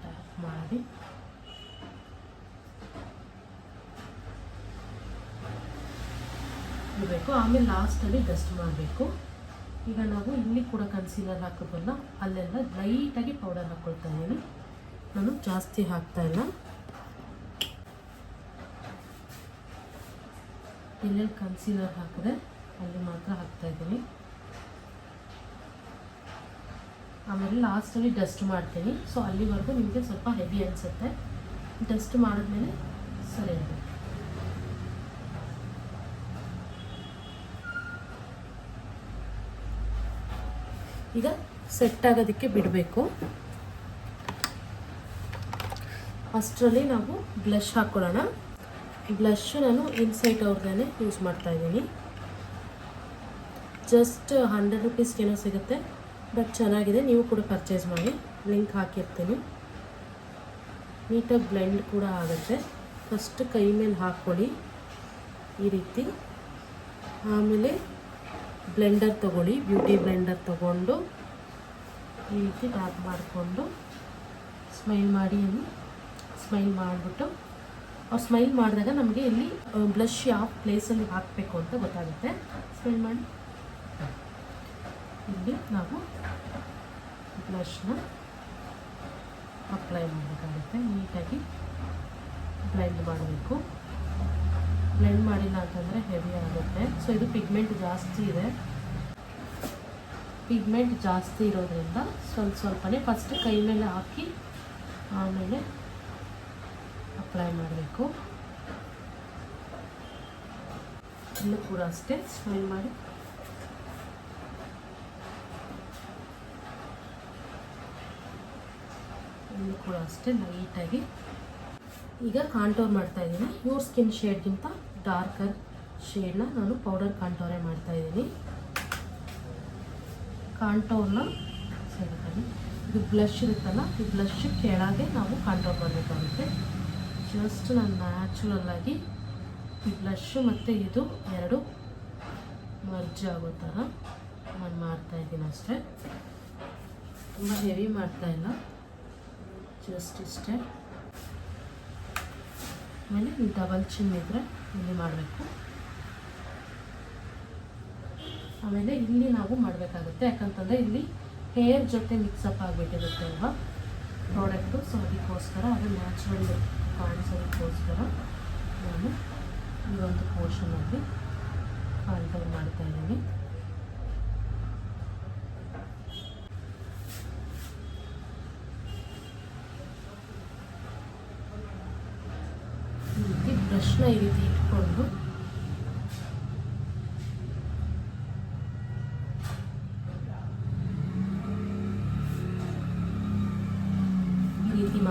ಟ್ಯಾಪ್ ಮಾಡಿ ಇರಬೇಕು. ಆಮೇಲೆ ಲಾಸ್ಟಲ್ಲಿ ಡಸ್ಟ್ ಮಾಡಬೇಕು. ಈಗ ನಾವು ಇಲ್ಲಿ ಕೂಡ ಕನ್ಸೀಲರ್ ಹಾಕೋದಲ್ಲ, ಅಲ್ಲೆಲ್ಲ ಲೈಟಾಗಿ ಪೌಡರ್ ಹಾಕ್ಕೊಳ್ತಾ ಇದ್ದೀನಿ. ನಾನು ಜಾಸ್ತಿ ಹಾಕ್ತಾಯಿಲ್ಲ, ಎಲ್ಲೆಲ್ಲಿ ಕನ್ಸೀಲರ್ ಹಾಕಿದೆ ಅಲ್ಲಿ ಮಾತ್ರ ಹಾಕ್ತಾಯಿದ್ದೀನಿ. ಆಮೇಲೆ ಲಾಸ್ಟಲ್ಲಿ ಡಸ್ಟ್ ಮಾಡ್ತೀನಿ. ಸೊ ಅಲ್ಲಿವರೆಗೂ ನಿಮಗೆ ಸ್ವಲ್ಪ ಹೆವಿ ಅನಿಸುತ್ತೆ, ಡಸ್ಟ್ ಮಾಡಿದ್ಮೇಲೆ ಸರಿ ಆಗುತ್ತೆ. ಈಗ ಸೆಟ್ ಆಗೋದಕ್ಕೆ ಬಿಡಬೇಕು. ಅಷ್ಟರಲ್ಲಿ ನಾವು ಬ್ಲಷ್ ಹಾಕ್ಕೊಳ್ಳೋಣ. ಬ್ಲಷ್ ನಾನು ಇನ್ಸೈಟ್ ಅವ್ರದೇ ಯೂಸ್ ಮಾಡ್ತಾಯಿದ್ದೀನಿ. ಜಸ್ಟ್ 100 ರುಪೀಸ್ಗೇನೋ ಸಿಗುತ್ತೆ, ಬಟ್ ಚೆನ್ನಾಗಿದೆ. ನೀವು ಕೂಡ ಪರ್ಚೇಸ್ ಮಾಡಿ, ಲಿಂಕ್ ಹಾಕಿರ್ತೀನಿ. ನೀಟಾಗಿ ಬ್ಲೆಂಡ್ ಕೂಡ ಆಗುತ್ತೆ. ಫಸ್ಟ್ ಕೈ ಮೇಲೆ ಹಾಕ್ಕೊಳ್ಳಿ ಈ ರೀತಿ. ಆಮೇಲೆ ಬ್ಲೆಂಡರ್ ತೊಗೊಳ್ಳಿ, ಬ್ಯೂಟಿ ಬ್ಲೆಂಡರ್ ತೊಗೊಂಡು ಈ ರೀತಿ ಟ್ಯಾಪ್ ಮಾಡಿಕೊಂಡು ಸ್ಮೈಲ್ ಮಾಡಿಬಿಟ್ಟು ಅವ್ರು ಸ್ಮೈಲ್ ಮಾಡಿದಾಗ ನಮಗೆ ಇಲ್ಲಿ ಬ್ಲಷ್ ಯಾವ ಪ್ಲೇಸಲ್ಲಿ ಹಾಕಬೇಕು ಅಂತ ಗೊತ್ತಾಗುತ್ತೆ. ಸ್ಮೈಲ್ ಮಾಡಿ ಇಲ್ಲಿ ನಾವು ಬ್ಲಷ್ನ ಅಪ್ಲೈ ಮಾಡಬೇಕಾಗುತ್ತೆ. ನೀಟಾಗಿ ಬ್ಲೆಂಡ್ ಮಾಡಬೇಕು. ಬ್ಲೆಂಡ್ ಮಾಡಿಲ್ಲ ಅಂತಂದರೆ ಹೆವಿ ಆಗುತ್ತೆ. ಸೊ ಇದು ಪಿಗ್ಮೆಂಟ್ ಜಾಸ್ತಿ ಇರೋದ್ರಿಂದ ಸ್ವಲ್ಪನೇ ಫಸ್ಟ್ ಕೈ ಮೇಲೆ ಹಾಕಿ ಆಮೇಲೆ ಅಪ್ಲೈ ಮಾಡಬೇಕು. ಇಲ್ಲೂ ಕೂಡ ಅಷ್ಟೇ ಸ್ಮೈಲ್ ಮಾಡಿ ಇಲ್ಲೂ ಕೂಡ ಅಷ್ಟೇ ಲೈಟಾಗಿ. ಈಗ ಕಾಂಟೋರ್ ಮಾಡ್ತಾ ಇದ್ದೀನಿ. ಇವ್ರ ಸ್ಕಿನ್ ಶೇಡ್ಗಿಂತ ಡಾರ್ಕರ್ ಶೇಡ್ನ ನಾನು ಪೌಡರ್ ಕಾಂಟೋರೇ ಮಾಡ್ತಾಯಿದ್ದೀನಿ. ಕಾಂಟೋರ್ನ ಸೇರಿದ್ದೀನಿ. ಇದು ಬ್ಲಷ್ ಇರುತ್ತಲ್ಲ, ಈ ಬ್ಲಷ್ ಕೆಳಗೆ ನಾವು ಕಾಂಟೋರ್ ಮಾಡಬೇಕಾಗುತ್ತೆ. ಜಸ್ಟ್ ನಾನು ನ್ಯಾಚುರಲ್ಲಾಗಿ ಈ ಬ್ಲಷ್ ಮತ್ತು ಇದು ಎರಡು ಮರ್ಜ್ ಆಗೋ ಥರ ನಾನು ಮಾಡ್ತಾಯಿದ್ದೀನಿ ಅಷ್ಟೇ. ತುಂಬ ಹೆವಿ ಮಾಡ್ತಾಯಿಲ್ಲ, ಜಸ್ಟ್ ಇಷ್ಟೇ. ಆಮೇಲೆ ಈ ಡಬಲ್ ಚಿನ್ ಇದ್ದರೆ ಇಲ್ಲಿ ಮಾಡಬೇಕು. ಆಮೇಲೆ ಇಲ್ಲಿ ನಾವು ಮಾಡಬೇಕಾಗುತ್ತೆ, ಯಾಕಂತಂದರೆ ಇಲ್ಲಿ ಹೇರ್ ಜೊತೆ ಮಿಕ್ಸಪ್ ಆಗಿಬಿಟ್ಟಿರುತ್ತೆ ಅಲ್ವಾ ಪ್ರಾಡಕ್ಟು. ಸೊ ಅದಕ್ಕೋಸ್ಕರ ಅದು ನ್ಯಾಚುರಲ್ ಕಾಣಿಸೋದಕ್ಕೋಸ್ಕರ ನಾನು ಈ ಒಂದು ಪೋರ್ಷನಲ್ಲಿ ಕಾಂಟೋರ್ ಮಾಡ್ತಾಯಿದ್ದೀನಿ. ಈ ರೀತಿ ಬ್ರಷ್ನ ಈ ರೀತಿ ಇಟ್ಕೊಂಡು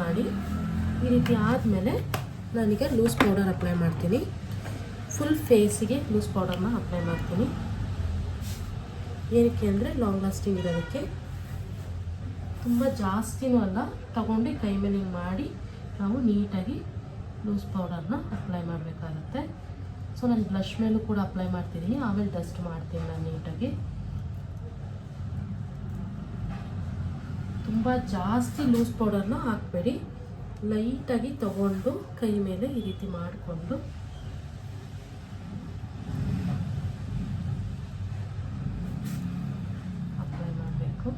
ಮಾಡಿ ಈ ರೀತಿ ಆದಮೇಲೆ ನಾನೀಗ ಲೂಸ್ ಪೌಡರ್ ಅಪ್ಲೈ ಮಾಡ್ತೀನಿ. ಫುಲ್ ಫೇಸಿಗೆ ಲೂಸ್ ಪೌಡರ್ನ ಅಪ್ಲೈ ಮಾಡ್ತೀನಿ. ಏನಕ್ಕೆ ಅಂದರೆ ಲಾಂಗ್ ಲಾಸ್ಟಿಂಗ್ ಇರೋದಕ್ಕೆ. ತುಂಬ ಜಾಸ್ತಿನೂ ಅಲ್ಲ, ತಗೊಂಡು ಕೈ ಮೇಲೆ ಹಿಂಗೆ ಮಾಡಿ ನಾವು ನೀಟಾಗಿ ಲೂಸ್ ಪೌಡರ್ನ ಅಪ್ಲೈ ಮಾಡಬೇಕಾಗುತ್ತೆ. ಸೊ ನಾನು ಬ್ಲಷ್ ಮೇಲೂ ಕೂಡ ಅಪ್ಲೈ ಮಾಡ್ತಿದ್ದೀನಿ, ಆಮೇಲೆ ಡಸ್ಟ್ ಮಾಡ್ತೀನಿ ನಾನು ನೀಟಾಗಿ. ತುಂಬ ಜಾಸ್ತಿ ಲೂಸ್ ಪೌಡರ್ನ ಹಾಕಬೇಡಿ, ಲೈಟಾಗಿ ತಗೊಂಡು ಕೈ ಮೇಲೆ ಈ ರೀತಿ ಮಾಡಿಕೊಂಡು ಅಪ್ಲೈ ಮಾಡಬೇಕು.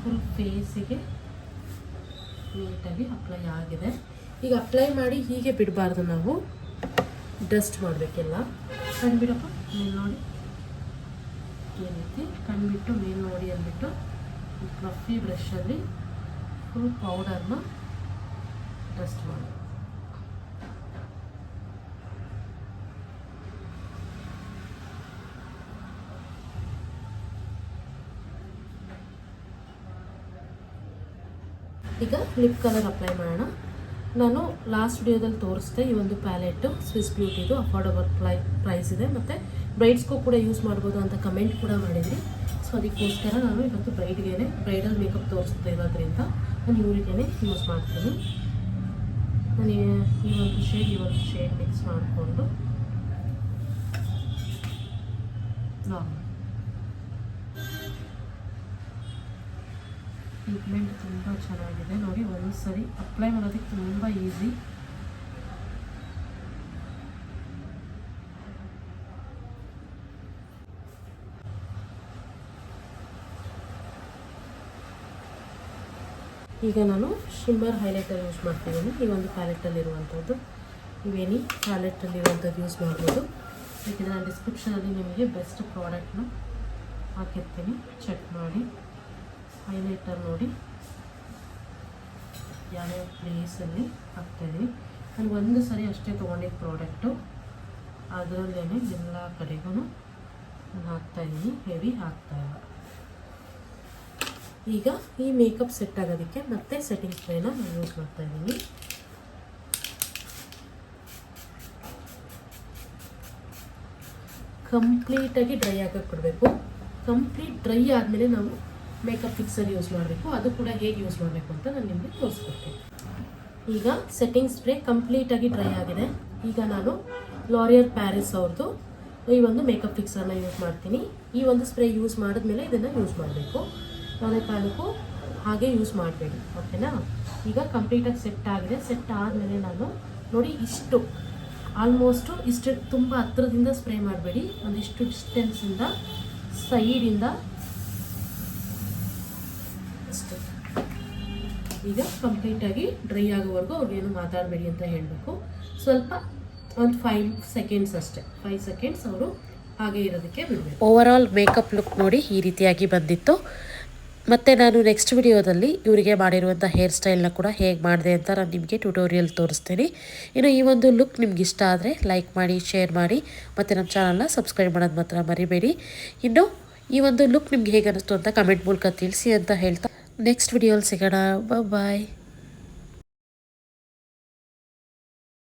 ಫುಲ್ ಫೇಸಿಗೆ ನೀಟಾಗಿ ಅಪ್ಲೈ ಆಗಿದೆ. ಈಗ ಅಪ್ಲೈ ಮಾಡಿ ಹೀಗೆ ಬಿಡಬಾರ್ದು, ನಾವು ಡಸ್ಟ್ ಮಾಡಬೇಕೆಲ್ಲ. ಕಣ್ಬಿಡಪ್ಪ, ಮೇಲೆ ನೋಡಿ, ಈ ರೀತಿ ಕಣ್ಬಿಟ್ಟು ಮೇಲೆ ನೋಡಿ ಅಂದ್ಬಿಟ್ಟು ಫ್ಲಫಿ ಬ್ರಷಲ್ಲಿ ಫುಲ್ ಪೌಡರ್ನ ಡಸ್ಟ್ ಮಾಡಿ. ಈಗ ಲಿಪ್ ಕಲರ್ ಅಪ್ಲೈ ಮಾಡೋಣ. ನಾನು ಲಾಸ್ಟ್ ವಿಡಿಯೋದಲ್ಲಿ ತೋರಿಸಿದೆ ಈ ಒಂದು ಪ್ಯಾಲೆಟು ಸ್ವಿಸ್ ಬ್ಯೂಟಿದು ಅಫೋರ್ಡಬಲ್ ಪ್ರೈಸ್ ಇದೆ, ಮತ್ತು ಬ್ರೈಡ್ಸ್ಗೂ ಕೂಡ ಯೂಸ್ ಮಾಡ್ಬೋದು ಅಂತ ಕಮೆಂಟ್ ಕೂಡ ಮಾಡಿದ್ರಿ. ಸೊ ಅದಕ್ಕೋಸ್ಕರ ನಾನು ಇವತ್ತು ಬ್ರೈಡಲ್ ಮೇಕಪ್ ತೋರಿಸ್ತಾ ಇರೋದ್ರಿಂದ ನಾನು ಇವರಿಗೇ ಯೂಸ್ ಮಾಡ್ತೀನಿ. ನಾನು ಈ ಒಂದು ಶೇಡ್ ಮಿಕ್ಸ್ ಮಾಡಿಕೊಂಡು ಟ್ರೀಟ್ಮೆಂಟ್ ತುಂಬ ಚೆನ್ನಾಗಿದೆ ನೋಡಿ. ಒಂದು ಸರಿ ಅಪ್ಲೈ ಮಾಡೋದಕ್ಕೆ ತುಂಬ ಈಸಿ. ಈಗ ನಾನು ಶಿಮ್ಮರ್ ಹೈಲೈಟರ್ ಯೂಸ್ ಮಾಡ್ತಿದ್ದೀನಿ. ಈ ಒಂದು ಪ್ಯಾಲೆಟಲ್ಲಿರುವಂಥದ್ದು, ನೀವೇನಿ ಪ್ಯಾಲೆಟಲ್ಲಿರುವಂಥದ್ದು ಯೂಸ್ ಮಾಡ್ಬೋದು. ಯಾಕೆಂದರೆ ನಾನು ಡಿಸ್ಕ್ರಿಪ್ಷನಲ್ಲಿ ನಿಮಗೆ ಬೆಸ್ಟ್ ಪ್ರಾಡಕ್ಟ್ನ ಹಾಕಿರ್ತೀನಿ, ಚೆಕ್ ಮಾಡಿ. ಹೈಲೈಟರ್ ನೋಡಿ ಯಾವ್ಯಾವ ಪ್ಲೇಸಲ್ಲಿ ಹಾಕ್ತಾಯಿದ್ದೀನಿ. ನಾನು ಒಂದು ಸರಿ ಅಷ್ಟೇ ತೊಗೊಂಡಿದ್ದ ಪ್ರಾಡಕ್ಟು, ಅದರಲ್ಲೇ ಎಲ್ಲ ಕಡೆಗೂ ನಾನು ಹಾಕ್ತಾಯಿದ್ದೀನಿ, ಹೆವಿ ಹಾಕ್ತಾಯಿಲ್ಲ. ಈಗ ಈ ಮೇಕಪ್ ಸೆಟ್ ಆಗೋದಕ್ಕೆ ಮತ್ತೆ ಸೆಟ್ಟಿಂಗ್ ಸ್ಪ್ರೇನ ನಾನು ಯೂಸ್ ಮಾಡ್ತಾಯಿದ್ದೀನಿ. ಕಂಪ್ಲೀಟಾಗಿ ಡ್ರೈ ಆಗೋಕ್ಕೆ ಬಿಡಬೇಕು. ಕಂಪ್ಲೀಟ್ ಡ್ರೈ ಆದಮೇಲೆ ನಾವು ಮೇಕಪ್ ಫಿಕ್ಸರ್ ಯೂಸ್ ಮಾಡಬೇಕು. ಅದು ಕೂಡ ಹೇಗೆ ಯೂಸ್ ಮಾಡಬೇಕು ಅಂತ ನಾನು ನಿಮಗೆ ತೋರಿಸ್ಕೊಡ್ತೀನಿ. ಈಗ ಸೆಟ್ಟಿಂಗ್ ಸ್ಪ್ರೇ ಕಂಪ್ಲೀಟಾಗಿ ಡ್ರೈ ಆಗಿದೆ. ಈಗ ನಾನು ಲಾರಿಯಲ್ ಪ್ಯಾರಿಸ್ ಅವ್ರದ್ದು ಈ ಒಂದು ಮೇಕಪ್ ಫಿಕ್ಸರ್ನ ಯೂಸ್ ಮಾಡ್ತೀನಿ. ಈ ಒಂದು ಸ್ಪ್ರೇ ಯೂಸ್ ಮಾಡಿದ್ಮೇಲೆ ಇದನ್ನು ಯೂಸ್ ಮಾಡಬೇಕು. ಯಾವುದೇ ಕಾರಣಕ್ಕೂ ಹಾಗೆ ಯೂಸ್ ಮಾಡಬೇಡಿ, ಓಕೆನಾ? ಈಗ ಕಂಪ್ಲೀಟಾಗಿ ಸೆಟ್ ಆಗಿದೆ. ಸೆಟ್ ಆದಮೇಲೆ ನಾನು ನೋಡಿ ಇಷ್ಟು ಆಲ್ಮೋಸ್ಟು ಇಷ್ಟು ತುಂಬ ಹತ್ತಿರದಿಂದ ಸ್ಪ್ರೇ ಮಾಡಬೇಡಿ, ಒಂದಿಷ್ಟು ಡಿಸ್ಟೆನ್ಸಿಂದ ಸೈಡಿಂದ ಅಷ್ಟೇ. ಈಗ ಕಂಪ್ಲೀಟಾಗಿ ಡ್ರೈ ಆಗೋವರೆಗೂ ಅವ್ರಿಗೇನು ಮಾತಾಡಬೇಡಿ ಅಂತ ಹೇಳಬೇಕು. ಸ್ವಲ್ಪ ಒಂದು 5 ಸೆಕೆಂಡ್ಸ್ ಅಷ್ಟೇ, 5 ಸೆಕೆಂಡ್ಸ್ ಅವರು ಹಾಗೆ ಇರೋದಕ್ಕೆ ಬಿಡಬೇಕು. ಓವರ್ ಆಲ್ ಮೇಕಪ್ ಲುಕ್ ನೋಡಿ ಈ ರೀತಿಯಾಗಿ ಬಂದಿತ್ತು. ಮತ್ತು ನಾನು ನೆಕ್ಸ್ಟ್ ವಿಡಿಯೋದಲ್ಲಿ ಇವರಿಗೆ ಮಾಡಿರುವಂಥ ಹೇರ್ ಸ್ಟೈಲ್ನ ಕೂಡ ಹೇಗೆ ಮಾಡಿದೆ ಅಂತ ನಾನು ನಿಮಗೆ ಟ್ಯುಟೋರಿಯಲ್ ತೋರಿಸ್ತೀನಿ. ಇನ್ನು ಈ ಒಂದು ಲುಕ್ ನಿಮ್ಗೆ ಇಷ್ಟ ಆದರೆ ಲೈಕ್ ಮಾಡಿ, ಶೇರ್ ಮಾಡಿ, ಮತ್ತು ನಮ್ಮ ಚಾನಲ್ನ ಸಬ್ಸ್ಕ್ರೈಬ್ ಮಾಡೋದು ಮಾತ್ರ ಮರಿಬೇಡಿ. ಇನ್ನು ಈ ಒಂದು ಲುಕ್ ನಿಮ್ಗೆ ಹೇಗೆ ಅನ್ನಿಸ್ತು ಅಂತ ಕಮೆಂಟ್ ಮೂಲಕ ತಿಳಿಸಿ ಅಂತ ಹೇಳ್ತಾ ನೆಕ್ಸ್ಟ್ ವಿಡಿಯೋಲಿ ಸಿಗೋಣ. ಬಾಯ್.